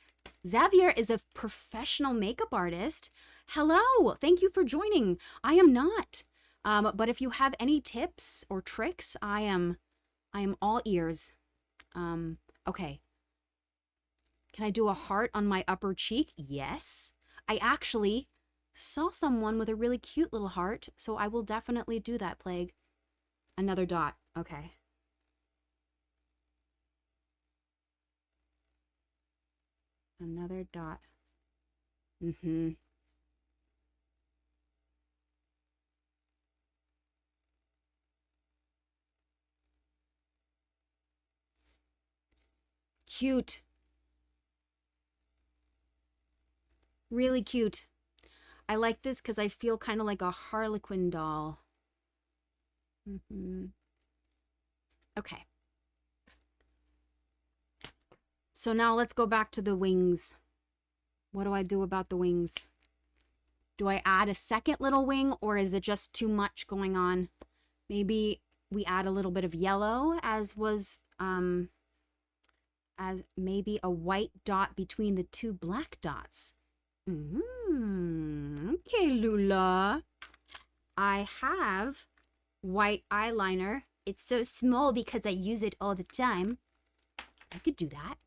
Xavier is a professional makeup artist. Hello. Thank you for joining. I am not. But if you have any tips or tricks, I am all ears. Okay. Can I do a heart on my upper cheek? Yes. I actually saw someone with a really cute little heart, so I will definitely do that, Plague. Another dot. Okay. Another dot. Mm-hmm. Cute. Really cute. I like this because I feel kind of like a Harlequin doll. Mm-hmm. Okay. So now let's go back to the wings. What do I do about the wings? Do I add a second little wing, or is it just too much going on? Maybe we add a little bit of yellow, as maybe a white dot between the two black dots. Okay, Lula. I have white eyeliner. It's so small because I use it all the time. I could do that.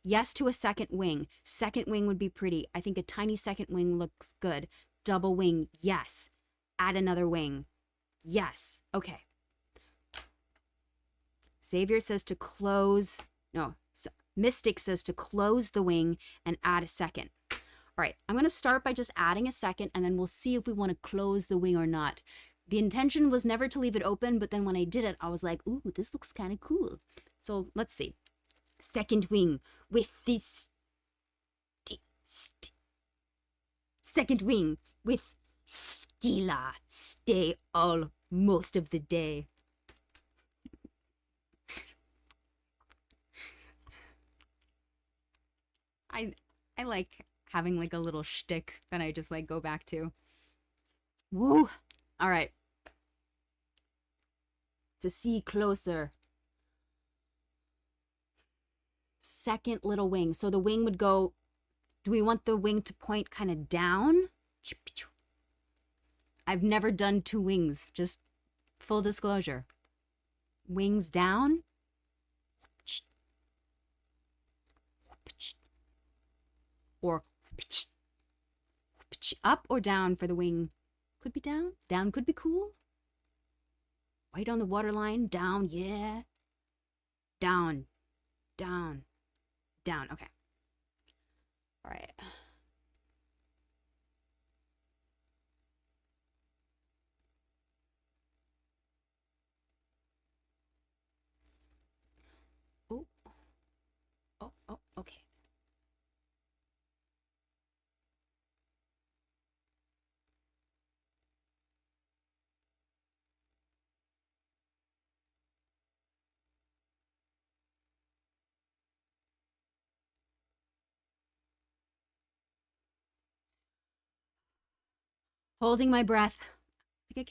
Yes to a second wing. Second wing would be pretty. I think a tiny second wing looks good. Double wing, yes. Add another wing. Yes. Okay. Xavier says to close. No, Mystic says to close the wing and add a second. All right, I'm going to start by just adding a second, and then we'll see if we want to close the wing or not. The intention was never to leave it open, but then when I did it, I was like, ooh, this looks kind of cool. So let's see. Second wing with this. Second wing with Stila. Stay all most of the day. I like having like a little shtick that I just like go back to. Woo! All right. To see closer. Second little wing. So the wing would go. Do we want the wing to point kind of down? I've never done two wings. Just full disclosure. Wings down. Or up or down for the wing. Could be down. Down could be cool. White on the waterline. Down, yeah. Down. Down. Down. Okay. All right. Oh. Oh, okay. Holding my breath. I think it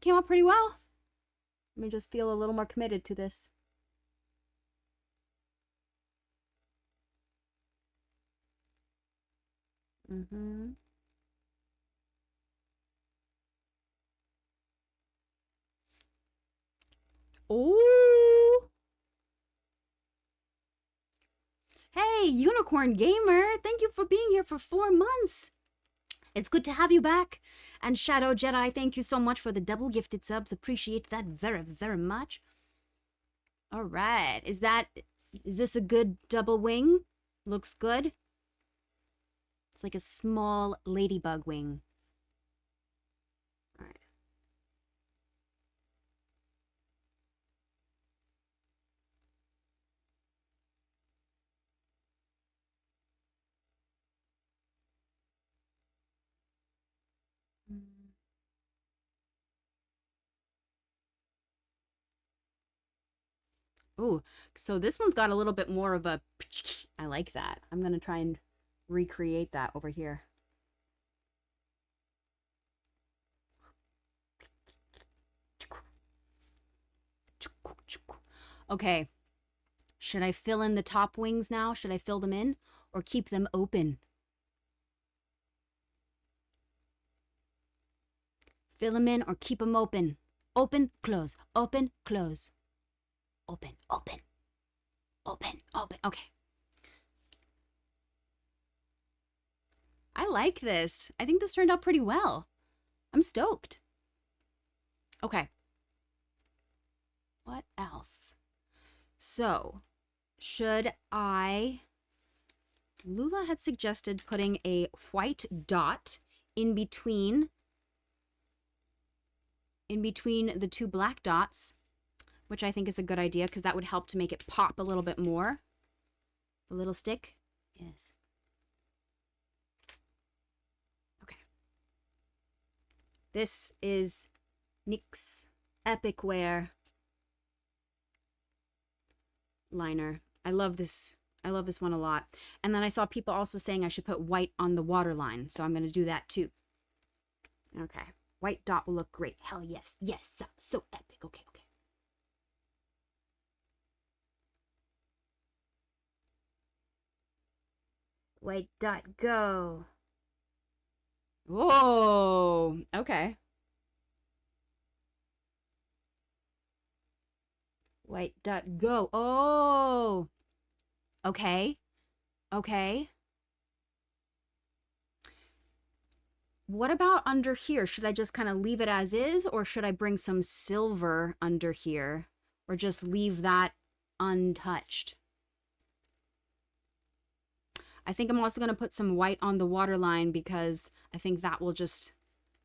came out pretty well. Let me just feel a little more committed to this. Mm-hmm. Oh. Hey, Unicorn Gamer. Thank you for being here for 4 months. It's good to have you back. And Shadow Jedi, thank you so much for the double gifted subs. Appreciate that very, very much. All right. Is this a good double wing? Looks good. It's like a small ladybug wing. All right. Ooh, so this one's got a little bit more of a, I like that. I'm going to try and recreate that over here. Okay, should I fill in the top wings now? Should I fill them in or keep them open? Fill them in or keep them open? Open, close, open, close. Open, open, open, open. Okay. I like this. I think this turned out pretty well. I'm stoked. Okay. What else? So, should I... Lula had suggested putting a white dot in between the two black dots, which I think is a good idea because that would help to make it pop a little bit more. The little stick. Yes. Okay. This is NYX Epic Wear liner. I love this one a lot. And then I saw people also saying I should put white on the waterline, so I'm going to do that too. Okay. White dot will look great. Hell yes. Yes. So epic. Okay, okay. White dot, go. Whoa. Okay. White dot, go. Oh. Okay. Okay. What about under here? Should I just kind of leave it as is, or should I bring some silver under here, or just leave that untouched? I think I'm also going to put some white on the waterline because I think that will just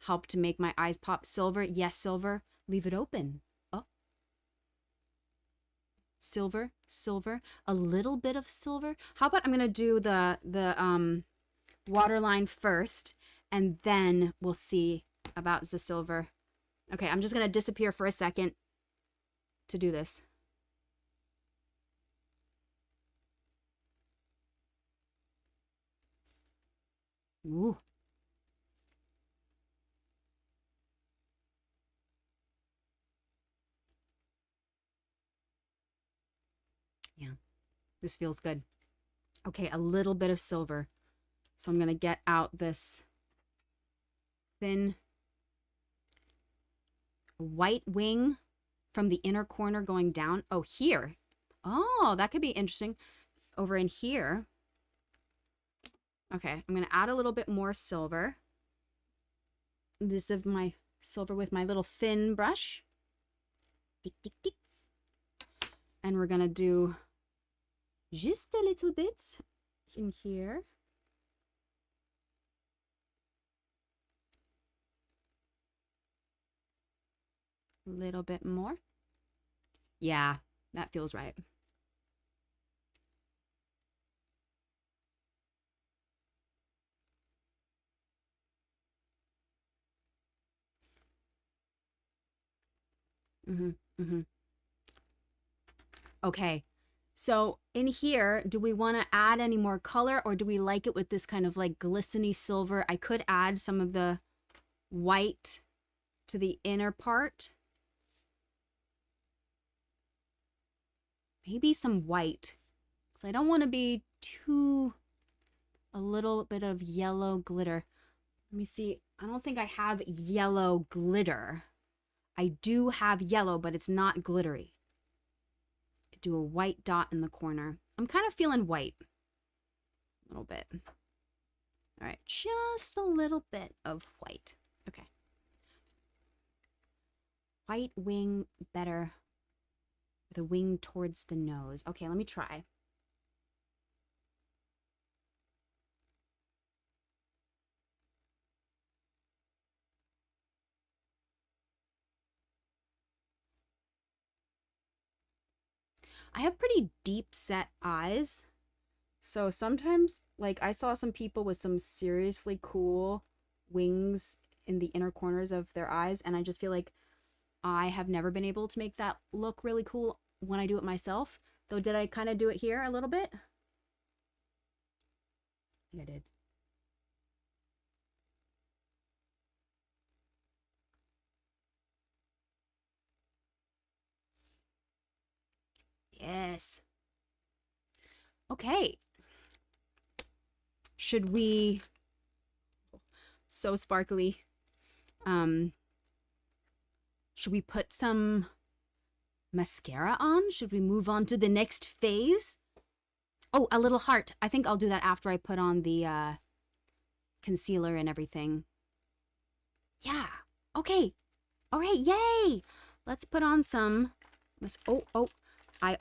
help to make my eyes pop. Silver. Yes, silver. Leave it open. Oh. Silver, silver. A little bit of silver. How about I'm going to do the waterline first, and then we'll see about the silver. Okay, I'm just going to disappear for a second to do this. Ooh. Yeah, this feels good. Okay, a little bit of silver. So I'm going to get out this thin white wing from the inner corner going down. Oh, here. Oh, that could be interesting. Over in here. Okay, I'm going to add a little bit more silver. This is my silver with my little thin brush. Tick, tick, tick. And we're going to do just a little bit in here. A little bit more. Yeah, that feels right. Okay, so in here, do we want to add any more color, or do we like it with this kind of like glistening silver? I could add some of the white to the inner part. Maybe some white, because I don't want to be too... A little bit of yellow glitter. Let me see. I don't think I have yellow glitter. I do have yellow, but it's not glittery. Do a white dot in the corner. I'm kind of feeling white. A little bit. All right, just a little bit of white. Okay. White wing better with a wing towards the nose. Okay, let me try. I have pretty deep set eyes. So sometimes, like, I saw some people with some seriously cool wings in the inner corners of their eyes, and I just feel like I have never been able to make that look really cool when I do it myself. Though, did I kind of do it here a little bit? I think I did. Yes. Okay. Should we... So sparkly. Should we put some mascara on? Should we move on to the next phase? Oh, a little heart. I think I'll do that after I put on the concealer and everything. Yeah. Okay. All right. Yay. Let's put on some... Oh. I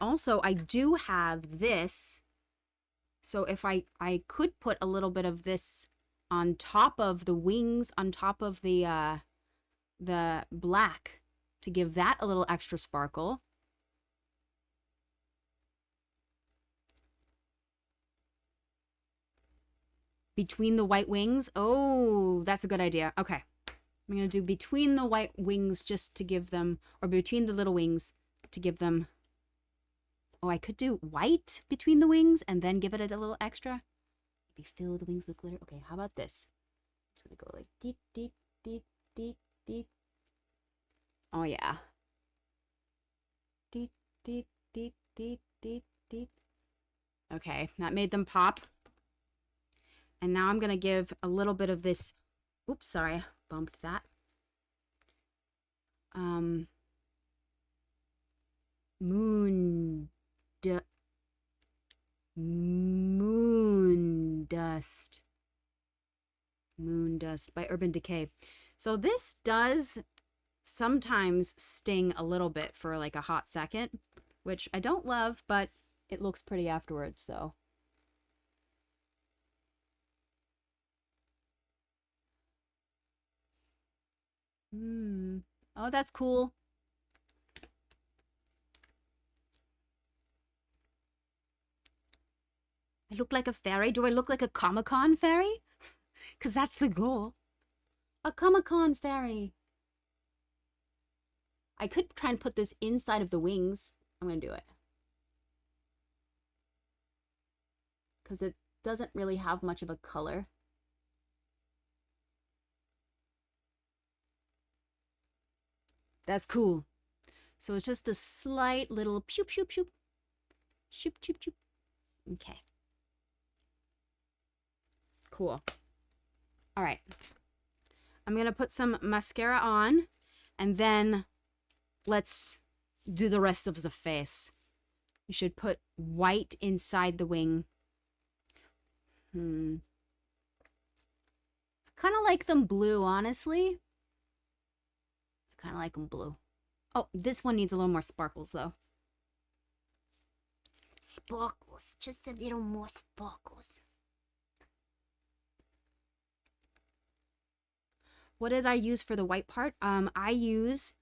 do have this. So if I could put a little bit of this on top of the wings, on top of the black, to give that a little extra sparkle. Between the white wings. Oh, that's a good idea. Okay. I'm going to do between the white wings just to give them, or between the little wings to give them. Oh, I could do white between the wings and then give it a little extra. Maybe fill the wings with glitter. Okay, how about this? It's going to go like deet, deet, deet, deet, deet. Oh, yeah. Deet, deet, deet, deet, deet, deet. Okay, that made them pop. And now I'm going to give a little bit of this. Oops, sorry, bumped that. Moon Dust. Moon Dust by Urban Decay. So this does sometimes sting a little bit for like a hot second, which I don't love, but it looks pretty afterwards, so. Oh, that's cool. I look like a fairy. Do I look like a Comic-Con fairy? Because that's the goal. A Comic-Con fairy. I could try and put this inside of the wings. I'm going to do it. Because it doesn't really have much of a color. That's cool. So it's just a slight little shoop, shoop, shoop. Shoop, shoop, shoop. Okay. Cool. All right. I'm going to put some mascara on, and then let's do the rest of the face. You should put white inside the wing. I kind of like them blue, honestly. I kind of like them blue. Oh, this one needs a little more sparkles, though. Sparkles. Just a little more sparkles. What did I use for the white part? I use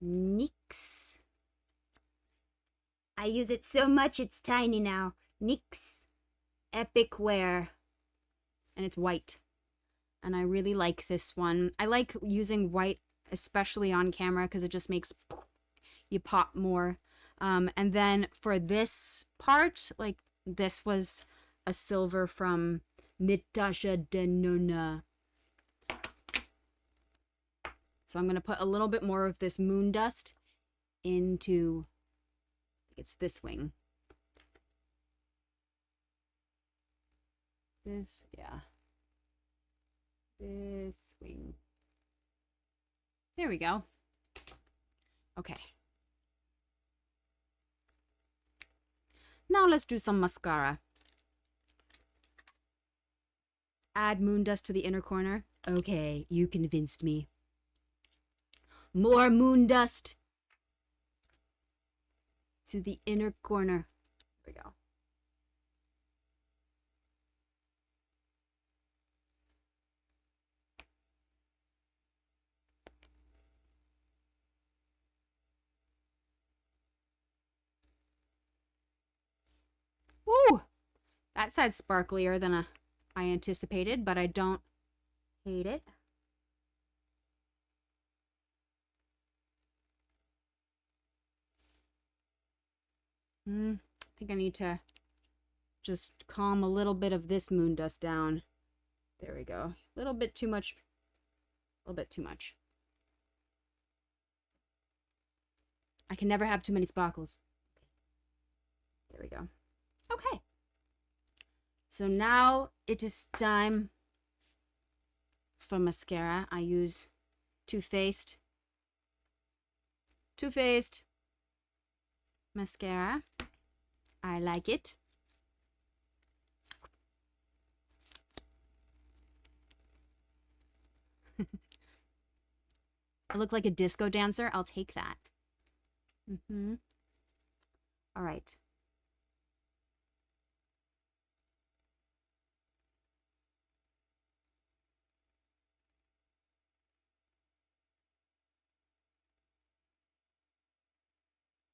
NYX. I use it so much it's tiny now. NYX Epic Wear. And it's white. And I really like this one. I like using white, especially on camera, because it just makes you pop more. And then for this part, like this was a silver from Natasha Denona. So I'm going to put a little bit more of this moon dust into, I think it's this wing. This, yeah. This wing. There we go. Okay. Now let's do some mascara. Add moon dust to the inner corner. Okay, you convinced me. More moon dust to the inner corner. There we go. Woo! That side's sparklier than I anticipated, but I don't hate it. I think I need to just calm a little bit of this moon dust down. There we go. A little bit too much. A little bit too much. I can never have too many sparkles. There we go. Okay. So now it is time for mascara. I use Too Faced mascara. I like it. I look like a disco dancer. I'll take that. All right.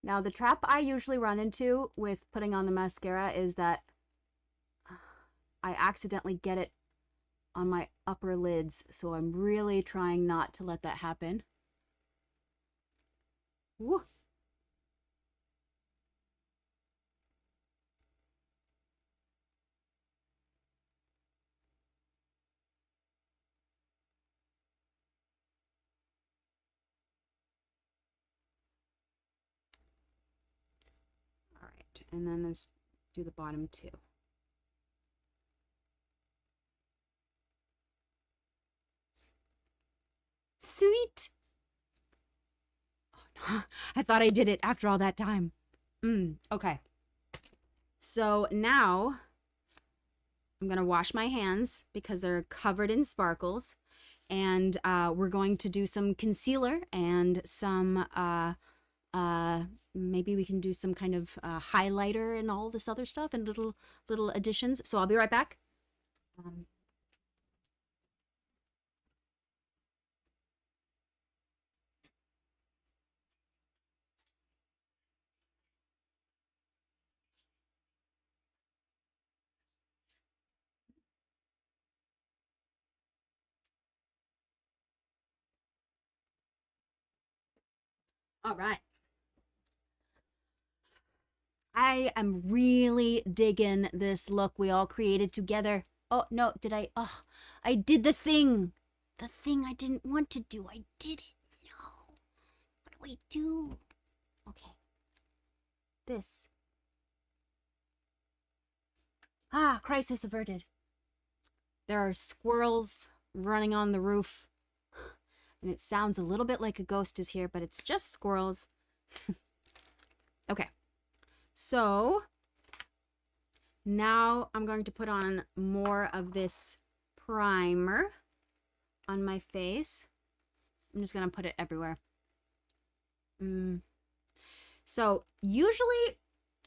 Now, the trap I usually run into with putting on the mascara is that I accidentally get it on my upper lids, so I'm really trying not to let that happen. Woo! All right, and then let's do the bottom too. Sweet! Oh, no. I thought I did it after all that time. Okay. So now I'm going to wash my hands because they're covered in sparkles. And we're going to do some concealer and some, maybe we can do some kind of highlighter and all this other stuff and little additions. So I'll be right back. All right. I am really digging this look we all created together. Oh, no, did I? Oh, I did the thing. The thing I didn't want to do. I did it. No. What do I do? Okay. This. Ah, crisis averted. There are squirrels running on the roof. And it sounds a little bit like a ghost is here, but it's just squirrels. Okay. So now I'm going to put on more of this primer on my face. I'm just going to put it everywhere. So usually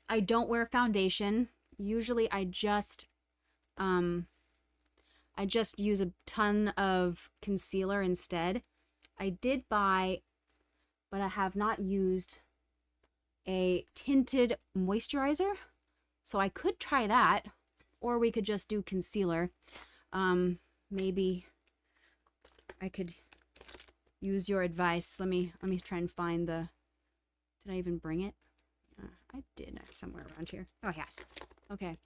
I don't wear foundation. Usually I just use a ton of concealer instead. I did buy, but I have not used, a tinted moisturizer. So I could try that, or we could just do concealer. Maybe I could use your advice. Let me try and find the, did I even bring it? I did somewhere around here. Oh, yes. Okay.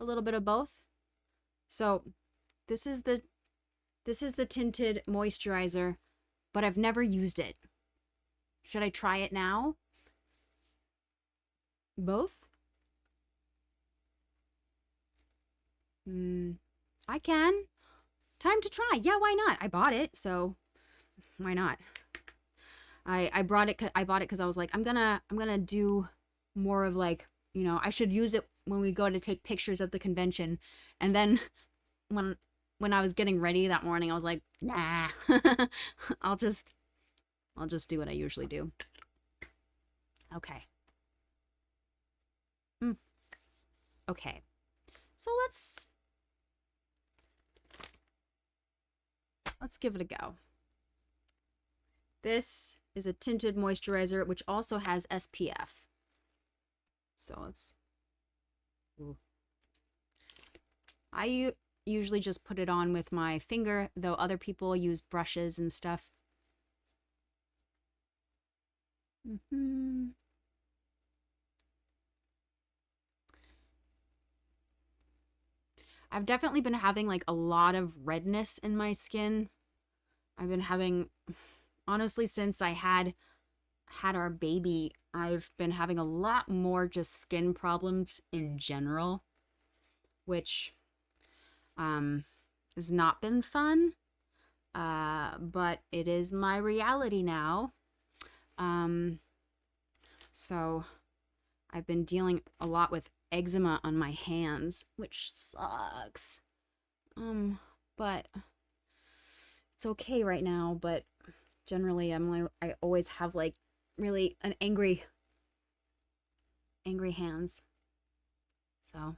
A little bit of both. So this is the tinted moisturizer, but I've never used it. Should I try it now? Both? I can. Time to try. Yeah, why not? I bought it, so why not? I bought it because I was like, I'm gonna do more of, like, you know, I should use it when we go to take pictures at the convention. And then when I was getting ready that morning, I was like, nah. I'll just do what I usually do. Okay. Okay. So let's give it a go. This is a tinted moisturizer, which also has SPF. So let's... Ooh. I usually just put it on with my finger, though other people use brushes and stuff. I've definitely been having like a lot of redness in my skin. I've been having, honestly, since I had our baby, I've been having a lot more just skin problems in general, which um has not been fun. But it is my reality now. Um, so I've been dealing a lot with eczema on my hands, which sucks. But it's okay right now, but generally I always have like really an angry hands. So,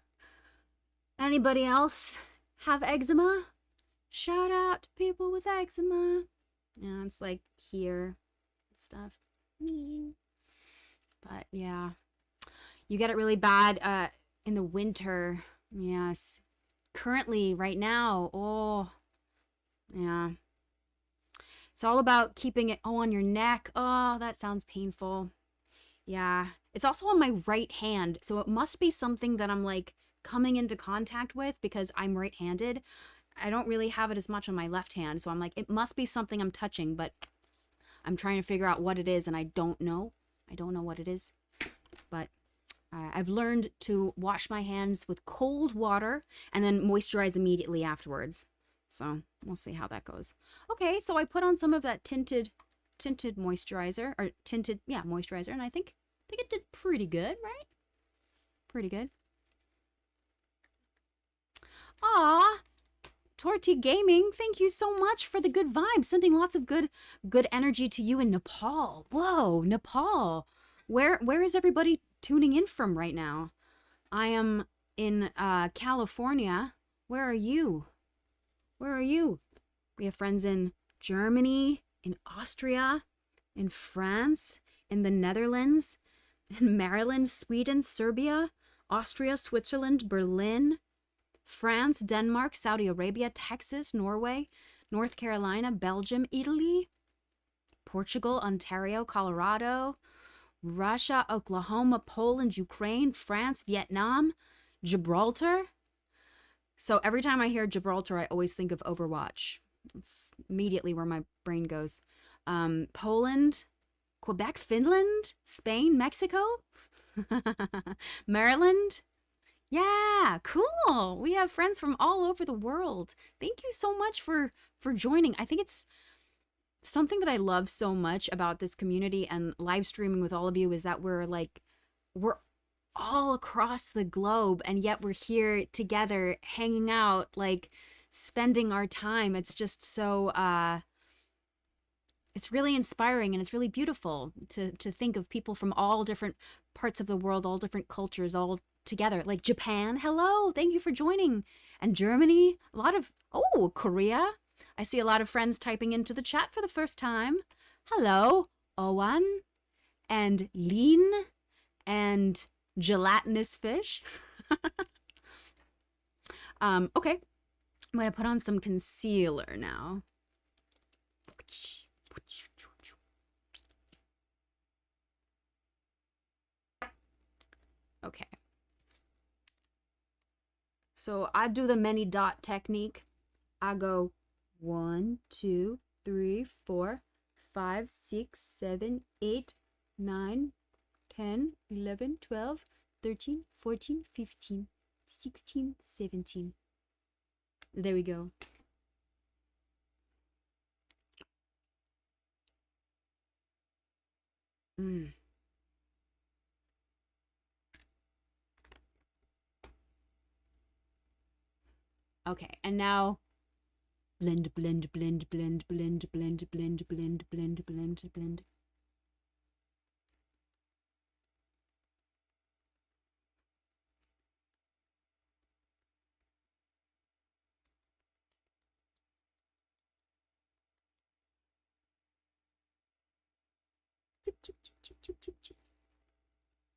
anybody else have eczema? Shout out to people with eczema. Yeah, it's like here stuff. But yeah, you get it really bad in the winter. Yes. Currently, right now, oh, yeah. It's all about keeping it on your neck. Oh, that sounds painful. Yeah. It's also on my right hand, so it must be something that I'm like coming into contact with because I'm right-handed. I don't really have it as much on my left hand, so I'm like, it must be something I'm touching, but I'm trying to figure out what it is, and I don't know. I don't know what it is, but I've learned to wash my hands with cold water and then moisturize immediately afterwards. So we'll see how that goes. Okay, so I put on some of that tinted moisturizer, or tinted, yeah, moisturizer, and I think it did pretty good, right? Pretty good. Aw, Torty Gaming, thank you so much for the good vibes. Sending lots of good energy to you in Nepal. Whoa, Nepal. Where is everybody tuning in from right now? I am in California. Where are you? Where are you? We have friends in Germany, in Austria, in France, in the Netherlands, in Maryland, Sweden, Serbia, Austria, Switzerland, Berlin, France, Denmark, Saudi Arabia, Texas, Norway, North Carolina, Belgium, Italy, Portugal, Ontario, Colorado, Russia, Oklahoma, Poland, Ukraine, France, Vietnam, Gibraltar. So every time I hear Gibraltar, I always think of Overwatch. That's immediately where my brain goes. Poland, Quebec, Finland, Spain, Mexico, Maryland. Yeah, cool. We have friends from all over the world. Thank you so much for joining. I think it's something that I love so much about this community and live streaming with all of you is that we're all across the globe, and yet we're here together hanging out, like spending our time. It's just so it's really inspiring, and it's really beautiful to think of people from all different parts of the world, all different cultures, all together. Like Japan, hello, thank you for joining. And Germany, a lot of, oh, Korea. I see a lot of friends typing into the chat for the first time. Hello, Owen and Lean and gelatinous fish. Okay, I'm gonna put on some concealer now. Okay. So I do the many dot technique. I go 1, 2, 3, 4, 5, 6, 7, 8, 9, 10, 11, 12, 13, 14, 15, 16, 17. There we go. Okay, and now blend, blend, blend, blend, blend, blend, blend, blend, blend, blend, blend.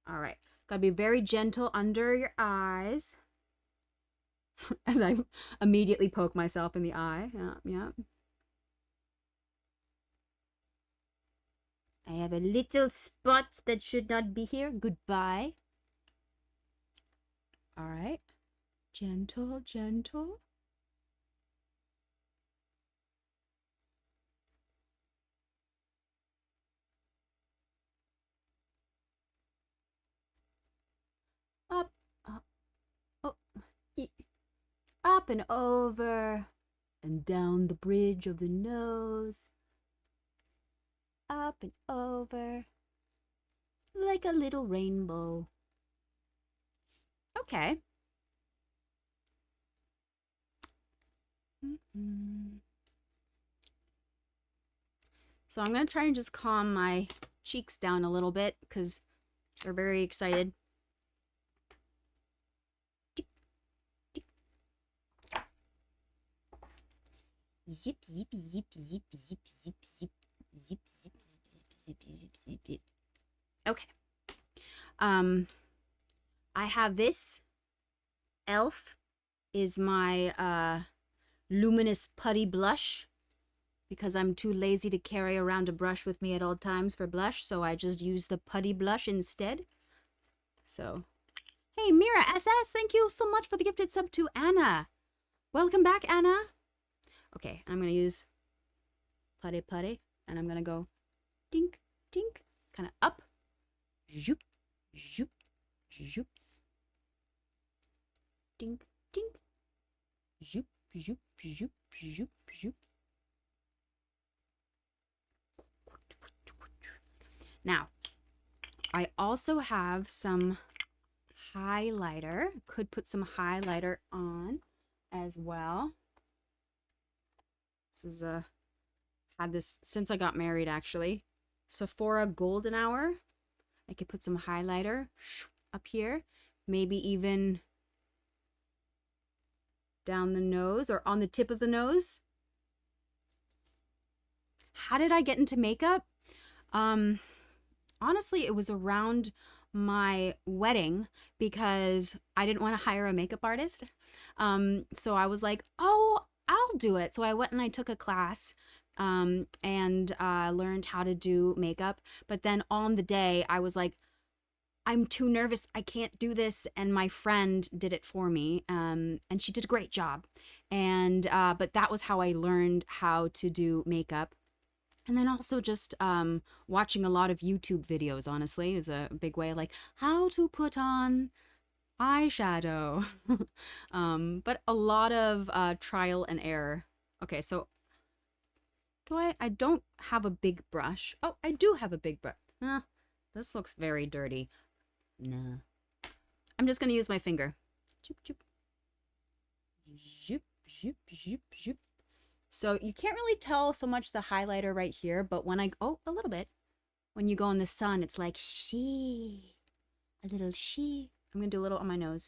All right, gotta be very gentle under your eyes. As I immediately poke myself in the eye. Yeah, yeah. I have a little spot that should not be here. Goodbye. All right. Gentle, gentle. Up, up, oh, up and over, and down the bridge of the nose. Up and over, like a little rainbow. Okay. So I'm going to try and just calm my cheeks down a little bit because they're very excited. Zip, zip, zip, zip, zip, zip, zip, zip, zip, zip, zip, zip, zip, zip, zip. Okay. I have this. Elf is my luminous putty blush because I'm too lazy to carry around a brush with me at all times for blush, so I just use the putty blush instead. So, hey, Mira SS, thank you so much for the gifted sub to Anna. Welcome back, Anna. Okay, I'm going to use putty putty, and I'm going to go dink, dink, kind of up, zoop, zoop, zoop, dink, dink, zoop, zoop, zoop, zoop, zoop. Now, I also have some highlighter. Could put some highlighter on as well. This is had this since I got married, actually. Sephora Golden Hour. I could put some highlighter up here, maybe even down the nose or on the tip of the nose. How did I get into makeup? Honestly, it was around my wedding because I didn't want to hire a makeup artist. So I was like, oh, I'll do it. So I went and I took a class and learned how to do makeup. But then on the day, I was like, I'm too nervous. I can't do this. And my friend did it for me. And she did a great job. And but that was how I learned how to do makeup. And then also just watching a lot of YouTube videos, honestly, is a big way, like how to put on eyeshadow. But a lot of trial and error. Okay, so I don't have a big brush. Oh, I do have a big brush. This looks very dirty. No. I'm just going to use my finger. Zoop, zoop. Zoop, zoop, zoop, zoop. So you can't really tell so much the highlighter right here, but when oh, a little bit. When you go in the sun, it's like a little she. I'm going to do a little on my nose.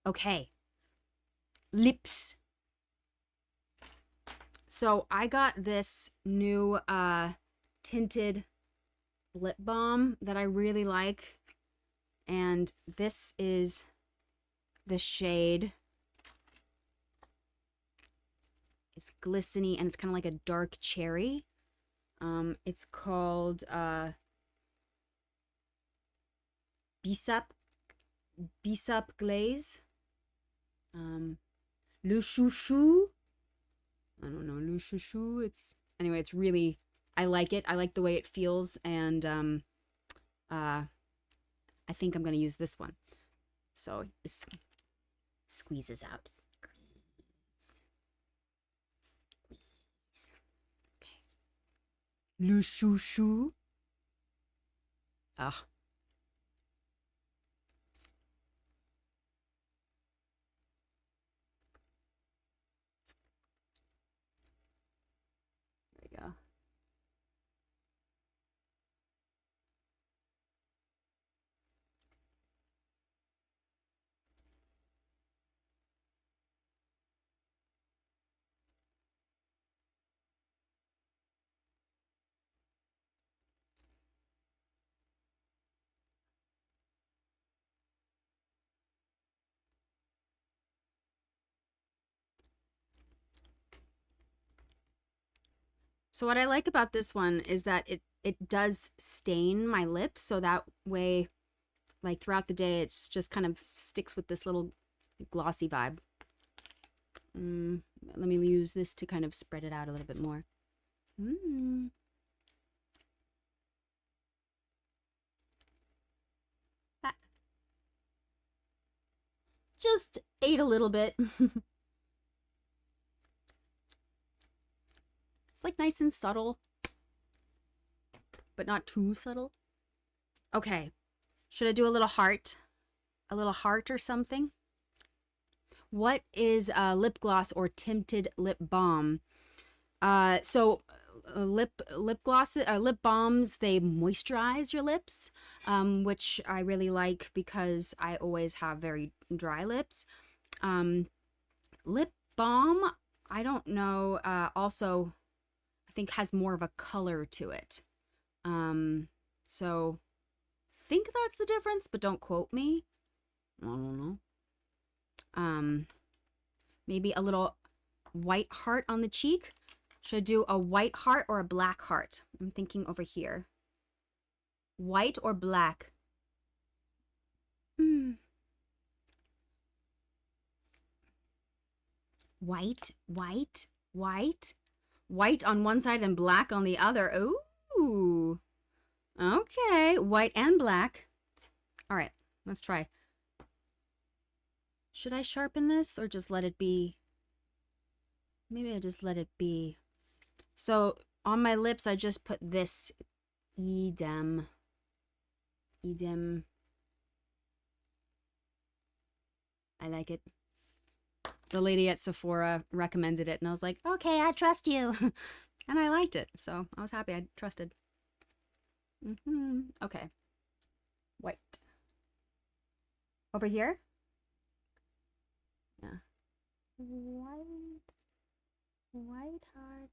Okay. Lips. So I got this new tinted lip balm that I really like. And this is the shade. It's glistening and it's kind of like a dark cherry. It's called Bisap Glaze. Le Chouchou. I don't know, Le Chouchou. Anyway, it's really, I like it. I like the way it feels, and I think I'm gonna use this one. So it squeezes out. Le chouchou. Ah. There we go. So what I like about this one is that it does stain my lips, so that way like throughout the day, it's just kind of sticks with this little glossy vibe. Let me use this to kind of spread it out a little bit more. Just ate a little bit. It's like nice and subtle, but not too subtle. Okay, should I do a little heart? A little heart or something? What is a lip gloss or tinted lip balm? Lip glosses, lip balms, they moisturize your lips, which I really like because I always have very dry lips. Lip balm, I don't know, also I think has more of a color to it. So think that's the difference, but don't quote me. I don't know. Maybe a little white heart on the cheek. Should I do a white heart or a black heart? I'm thinking over here. White or black? White, white, white. White on one side and black on the other. Ooh. Okay, white and black. All right, let's try. Should I sharpen this or just let it be? Maybe I just let it be. So on my lips, I just put this Edam. I like it. The lady at Sephora recommended it, and I was like, okay, I trust you. And I liked it, so I was happy I trusted. Okay. White. Over here? Yeah. White heart.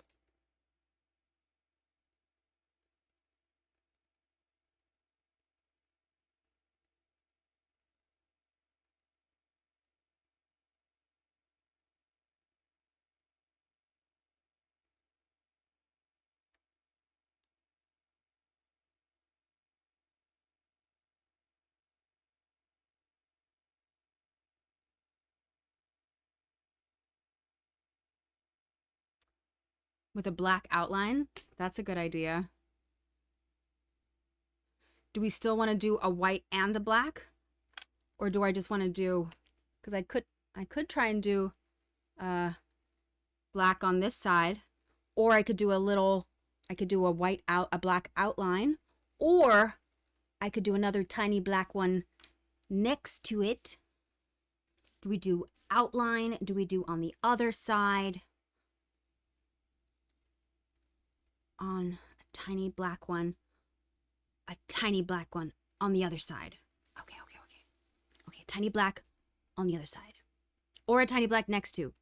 With a black outline. That's a good idea. Do we still want to do a white and a black? Or do I just want to do, because I could try and do black on this side, or I could do a black outline, or I could do another tiny black one next to it. Do we do outline? Do we do on the other side? On a tiny black one on the other side. Okay. Okay, tiny black on the other side. Or a tiny black next to.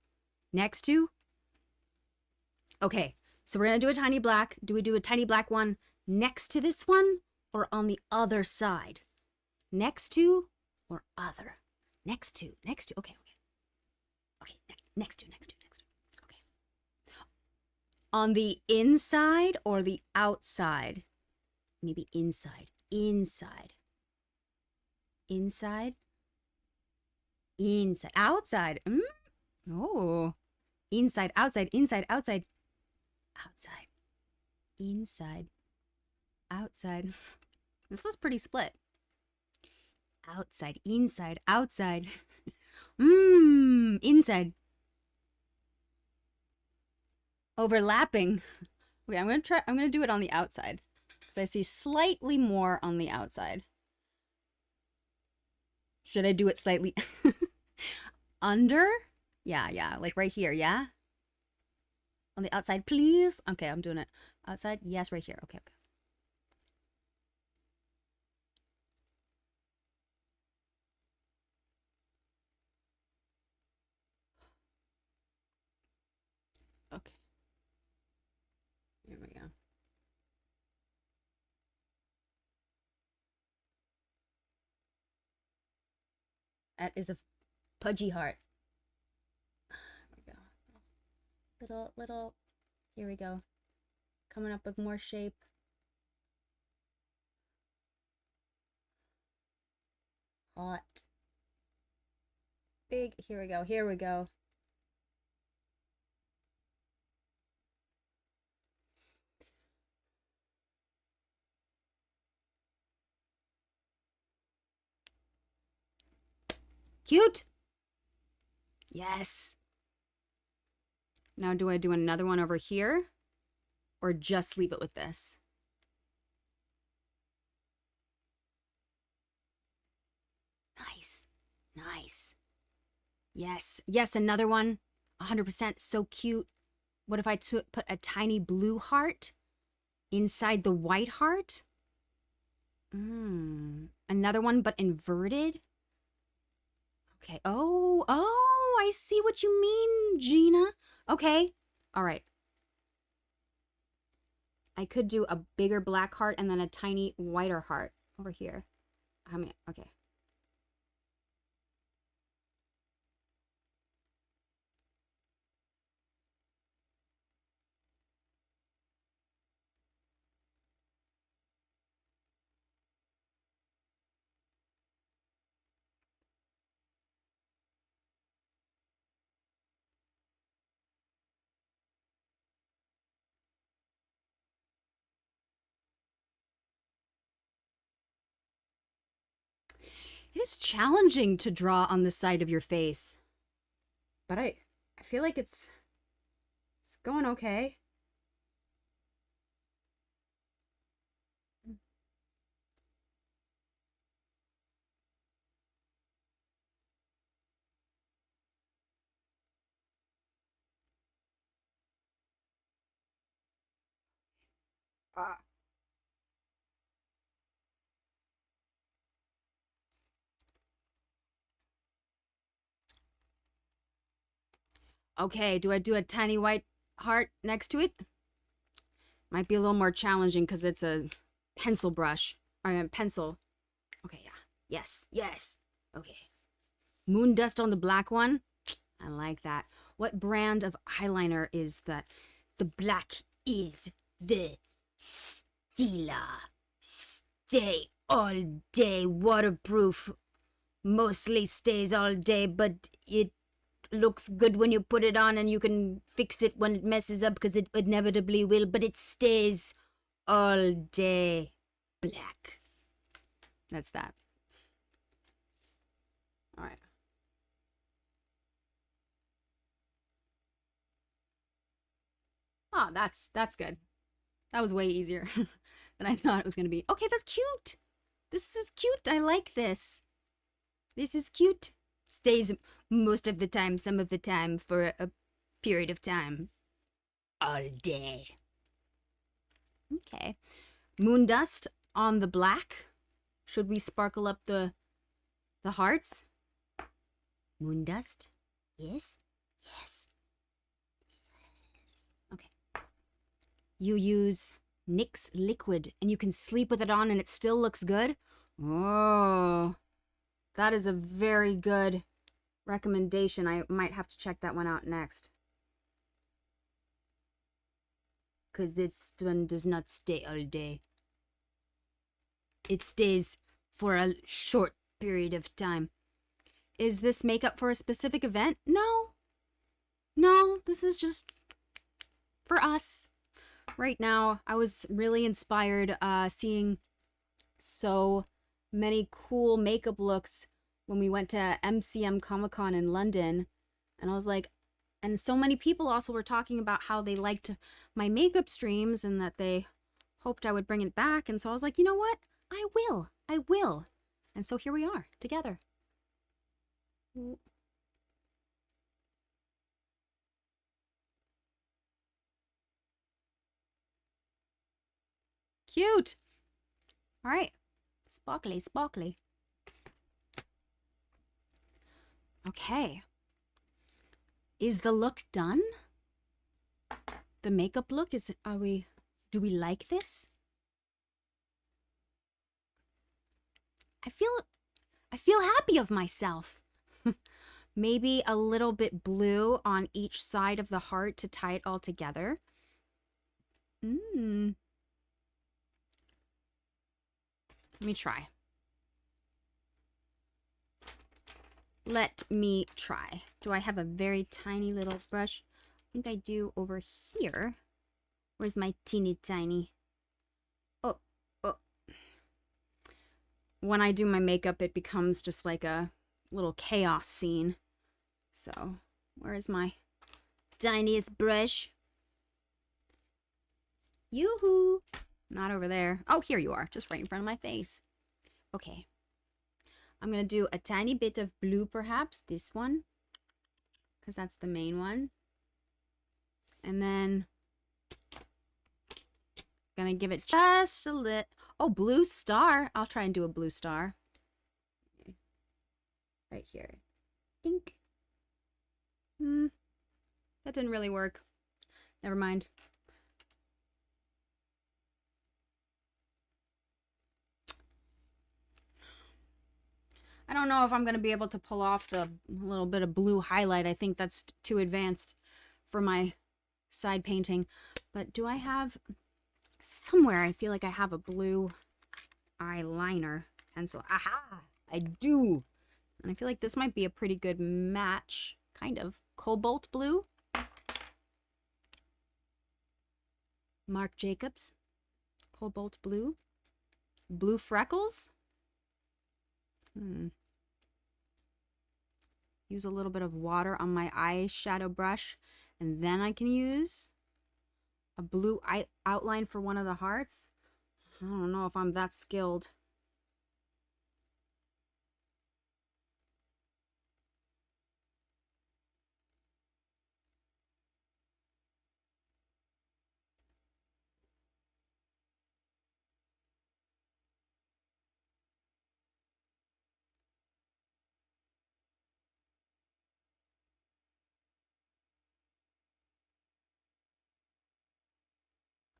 Okay, so we're going to do a tiny black. Do we do a tiny black one next to this one or on the other side? Next to or other? Next to. Okay. Okay, next to. Okay. On the inside or the outside? Maybe inside. Outside. Oh. Inside, outside. Inside, outside. This is pretty split. Outside, inside. Inside. Overlapping. Okay, I'm gonna do it on the outside. Because I see slightly more on the outside. Should I do it slightly under? Yeah, like right here, yeah? On the outside, please. Okay, I'm doing it. Outside, yes, right here. Okay. Okay. Here we go. That is a pudgy heart. There we go. Little, here we go. Coming up with more shape. hot. Big, here we go, here we go. Cute. Yes. Now do I do another one over here or just leave it with this? Nice. Nice. Yes. Yes, another one. 100%. So cute. What if I put a tiny blue heart inside the white heart? Another one, but inverted? Okay. Oh, I see what you mean, Gina. Okay. All right. I could do a bigger black heart and then a tiny whiter heart over here. I mean, okay. It is challenging to draw on the side of your face. But I feel like it's going okay. Okay, do I do a tiny white heart next to it? Might be a little more challenging because it's a pencil brush. Or a pencil. Okay, yeah. Yes, yes. Okay. Moon dust on the black one. I like that. What brand of eyeliner is that? The black is the Stila. Stay all day. Waterproof. Mostly stays all day, but it looks good when you put it on and you can fix it when it messes up because it inevitably will, but it stays all day. Black. That's that. All right. Oh, that's good. That was way easier than I thought it was going to be. Okay, that's cute. This is cute. I like this. This is cute. Stays most of the time, some of the time, for a period of time. All day. Okay. Moon dust on the black. Should we sparkle up the hearts? Moon dust? Yes? Yes. Yes. Okay. You use NYX liquid and you can sleep with it on and it still looks good? Oh, that is a very good recommendation. I might have to check that one out next. Because this one does not stay all day. It stays for a short period of time. Is this makeup for a specific event? No. No, this is just for us. Right now, I was really inspired seeing so many cool makeup looks when we went to MCM Comic Con in London. And I was like, and so many people also were talking about how they liked my makeup streams and that they hoped I would bring it back. And so I was like, you know what? I will. I will. And so here we are together. Cute. All right. Sparkly, sparkly. Okay. Is the look done? The makeup look is, do we like this? I feel happy of myself. Maybe a little bit blue on each side of the heart to tie it all together. Let me try. Let me try. Do I have a very tiny little brush? I think I do over here. Where's my teeny tiny? Oh, oh. When I do my makeup, it becomes just like a little chaos scene. So, where is my tiniest brush? Yoo-hoo! Not over there. Oh, here you are, just right in front of my face. Okay. I'm going to do a tiny bit of blue, perhaps. This one. Because that's the main one. And then going to give it just a little. Oh, blue star. I'll try and do a blue star. Right here. Dink. That didn't really work. Never mind. I don't know if I'm going to be able to pull off the little bit of blue highlight. I think that's too advanced for my side painting. But do I have... Somewhere I feel like I have a blue eyeliner pencil. Aha! I do! And I feel like this might be a pretty good match. Kind of. Cobalt blue. Marc Jacobs. Cobalt blue. Blue freckles. Use a little bit of water on my eyeshadow brush. And then I can use a blue outline for one of the hearts. I don't know if I'm that skilled.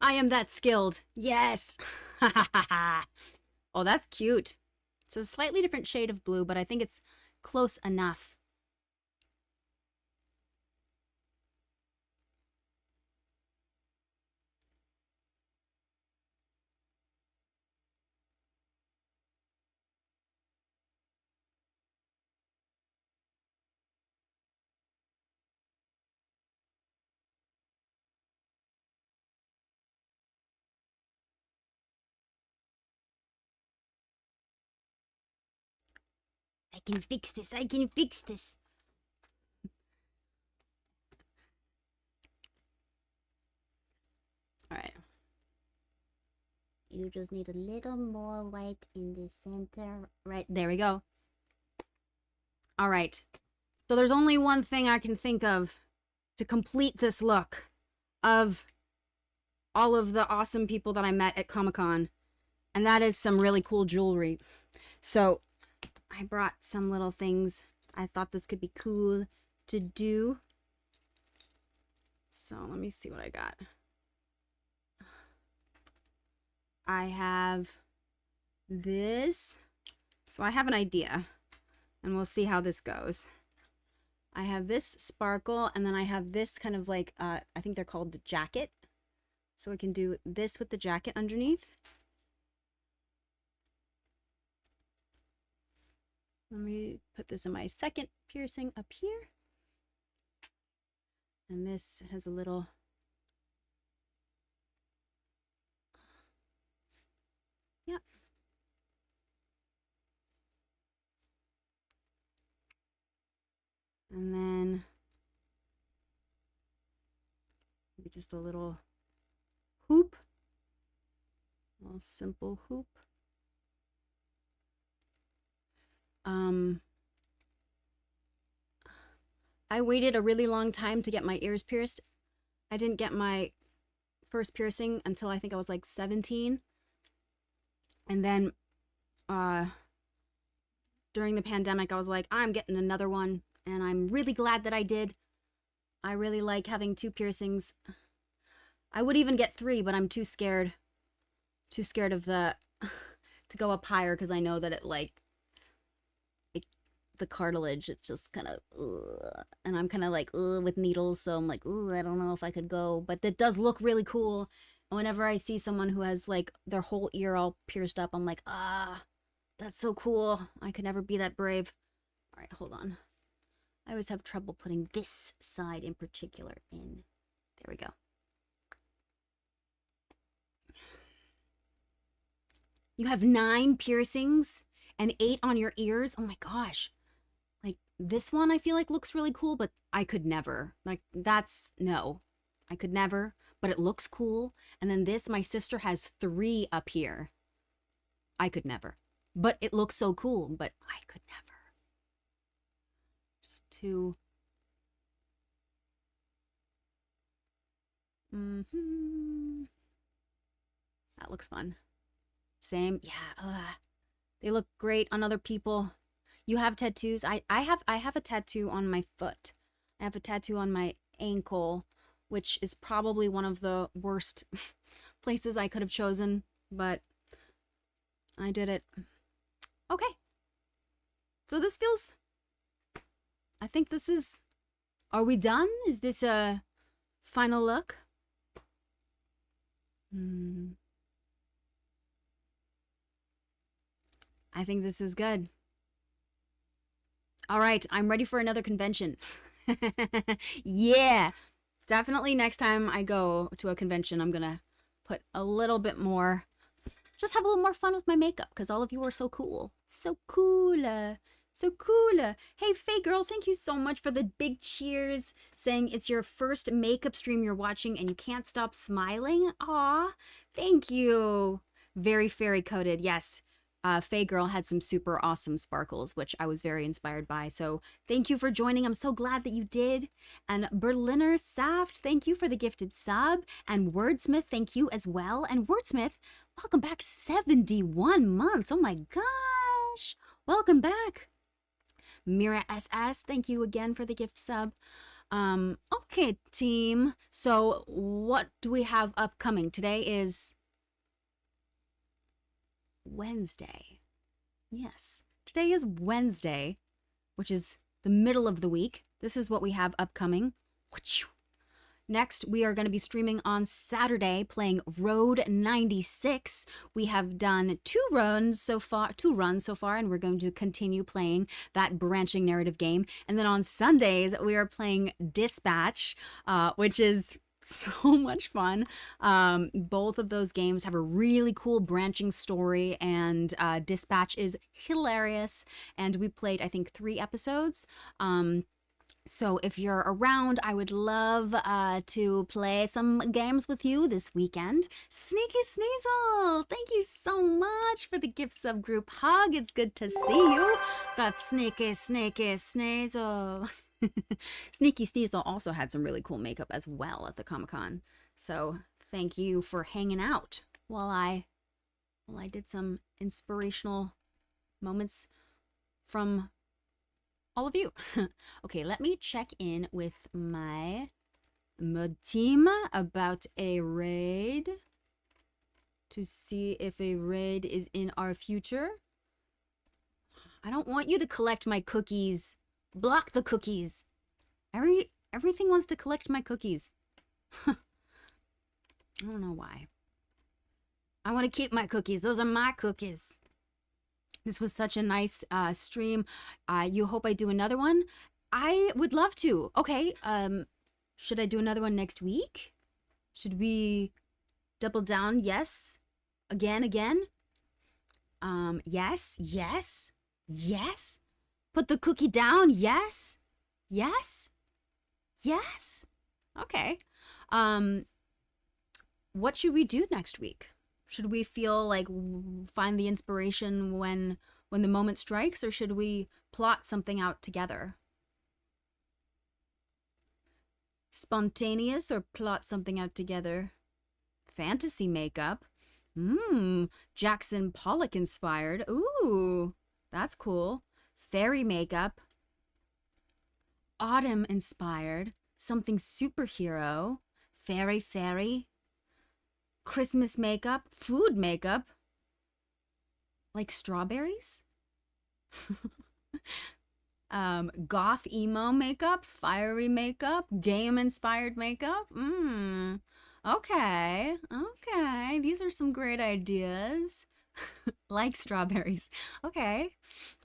I am that skilled. Yes. Oh, that's cute. It's a slightly different shade of blue, but I think it's close enough. I can fix this. I can fix this. All right. You just need a little more white in the center. Right, there we go. All right. So there's only one thing I can think of to complete this look of all of the awesome people that I met at Comic-Con. And that is some really cool jewelry. So I brought some little things. I thought this could be cool to do. So let me see what I got. I have this. So I have an idea. And we'll see how this goes. I have this sparkle. And then I have this kind of like, I think they're called the jacket. So we can do this with the jacket underneath. Let me put this in my second piercing up here. And this has a little... Yep. And then maybe just a little hoop. A little simple hoop. I waited a really long time to get my ears pierced. I didn't get my first piercing until I think I was like 17. And then during the pandemic, I was like, I'm getting another one. And I'm really glad that I did. I really like having 2 piercings. I would even get 3, but I'm too scared. Too scared of the... to go up higher because I know that it like... the cartilage, it's just kind of... and I'm kind of like with needles, so I'm like, I don't know if I could go. But that does look really cool. And whenever I see someone who has like their whole ear all pierced up, I'm like, that's so cool. I could never be that brave. All right, hold on. I always have trouble putting this side in particular in. There we go. You have 9 piercings and 8 on your ears. Oh my gosh. Like, this one I feel like looks really cool, but I could never. Like, no. I could never, but it looks cool. And then this, my sister has 3 up here. I could never. But it looks so cool, but I could never. Just 2. That looks fun. Same. Yeah. They look great on other people. You have tattoos. I have a tattoo on my foot. I have a tattoo on my ankle, which is probably one of the worst places I could have chosen, but I did it. Okay. So this feels, I think this is, are we done? Is this a final look? I think this is good. All right, I'm ready for another convention. Yeah, definitely next time I go to a convention, I'm gonna put a little bit more, just have a little more fun with my makeup, because all of you are so cool. So cool. So cool. Hey, Faye Girl, thank you so much for the big cheers, saying it's your first makeup stream you're watching and you can't stop smiling. Aw, thank you. Very fairy coated, yes. Faye Girl had some super awesome sparkles, which I was very inspired by. So thank you for joining. I'm so glad that you did. And Berliner Saft, thank you for the gifted sub. And Wordsmith, thank you as well. And Wordsmith, welcome back. 71 months. Oh my gosh. Welcome back. Mira SS, thank you again for the gift sub. Okay, team. So what do we have upcoming? Today is Wednesday. Yes, today is Wednesday, which is the middle of the week. This is what we have upcoming. Next, we are going to be streaming on Saturday playing Road 96. We have done 2 runs so far, and we're going to continue playing that branching narrative game. And then on Sundays, we are playing Dispatch, which is so much fun. Both of those games have a really cool branching story, and Dispatch is hilarious. And we played, I think, 3 episodes. So if you're around, I would love to play some games with you this weekend. Sneaky Sneasel, thank you so much for the gift subgroup hug. It's good to see you. That's Sneaky Sneasel. Sneaky Sneasel also had some really cool makeup as well at the Comic-Con. So thank you for hanging out while I did some inspirational moments from all of you. Okay, let me check in with my team about a raid to see if a raid is in our future. I don't want you to collect my cookies. Block the cookies. Everything wants to collect my cookies. I don't know why. I want to keep my cookies. Those are my cookies. This was such a nice stream. You hope I do another one? I would love to. Okay. Should I do another one next week? Should we double down? Yes. Again. Yes. Put the cookie down. Yes. Okay. What should we do next week? Should we feel like find the inspiration when the moment strikes, or should we plot something out together? Spontaneous or plot something out together? Fantasy makeup. Jackson Pollock inspired. Ooh, that's cool. Fairy makeup. Autumn inspired. Something superhero. Fairy. Christmas makeup. Food makeup. Like strawberries? Goth emo makeup. Fiery makeup. Game inspired makeup. Okay. These are some great ideas. Like strawberries. Okay.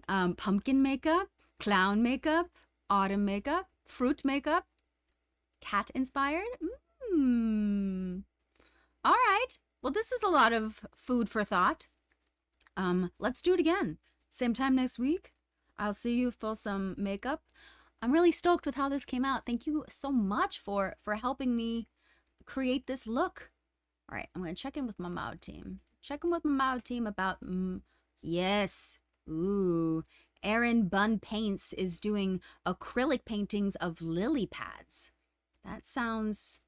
Pumpkin makeup. Clown makeup, autumn makeup, fruit makeup, cat inspired. Hmm. All right. Well, this is a lot of food for thought. Let's do it again. Same time next week. I'll see you for some makeup. I'm really stoked with how this came out. Thank you so much for helping me create this look. All right, I'm going to check in with my MOD team. Check in with my MOD team about yes. Ooh. Erin Bunn Paints is doing acrylic paintings of lily pads. That sounds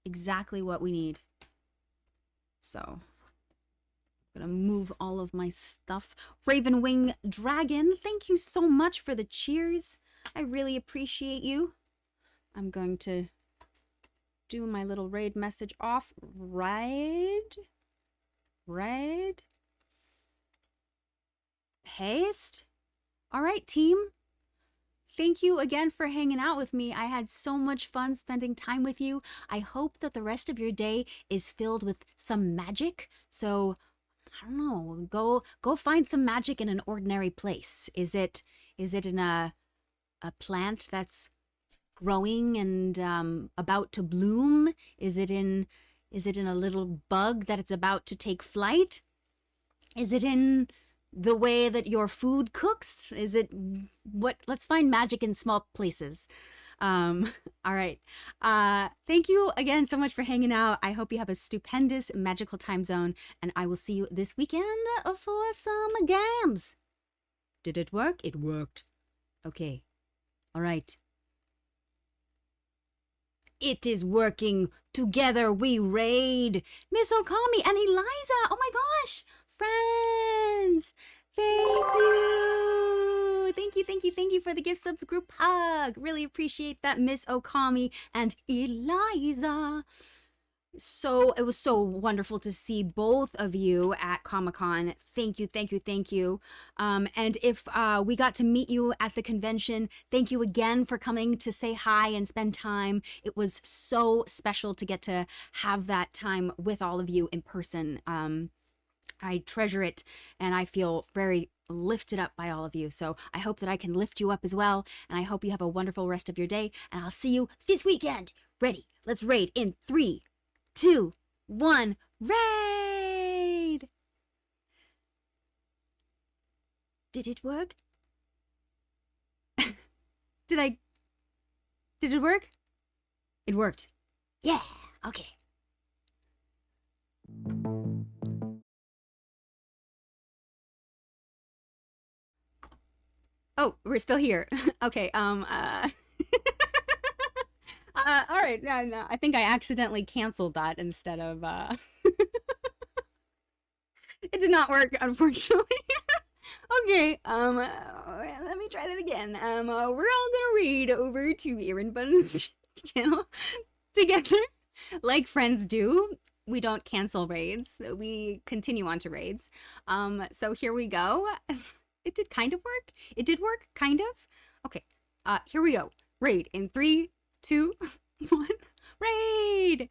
exactly what we need. So, I'm gonna move all of my stuff. Ravenwing Dragon, thank you so much for the cheers. I really appreciate you. I'm going to do my little raid message off. Raid. Paste. All right, team. Thank you again for hanging out with me. I had so much fun spending time with you. I hope that the rest of your day is filled with some magic. So, I don't know, go find some magic in an ordinary place. Is it in a plant that's growing and about to bloom? Is it in a little bug that it's about to take flight? Is it in the way that your food cooks? Is it what? Let's find magic in small places. All right. Thank you again so much for hanging out. I hope you have a stupendous magical time zone, and I will see you this weekend for some games. Did it work? It worked. Okay. All right. It is working. Together we raid. Miss Okami and Eliza. Oh my gosh. Friends. Thank you. Thank you for the gift subs group hug. Really appreciate that, Miss Okami and Eliza. So it was so wonderful to see both of you at Comic-Con. Thank you. And if we got to meet you at the convention, thank you again for coming to say hi and spend time. It was so special to get to have that time with all of you in person. I treasure it, and I feel very lifted up by all of you. So I hope that I can lift you up as well, and I hope you have a wonderful rest of your day, and I'll see you this weekend. Ready? Let's raid in 3, 2, 1. Raid! Did it work? Did it work? It worked. Yeah, okay. Oh, we're still here. Okay, all right, no, I think I accidentally canceled that instead of, it did not work, unfortunately. Okay, let me try that again. We're all gonna raid over to Erin Bunn's channel together, like friends do. We don't cancel raids, we continue on to raids. So here we go. It did kind of work. It did work, kind of. Okay, here we go. Raid in 3, 2, 1. Raid!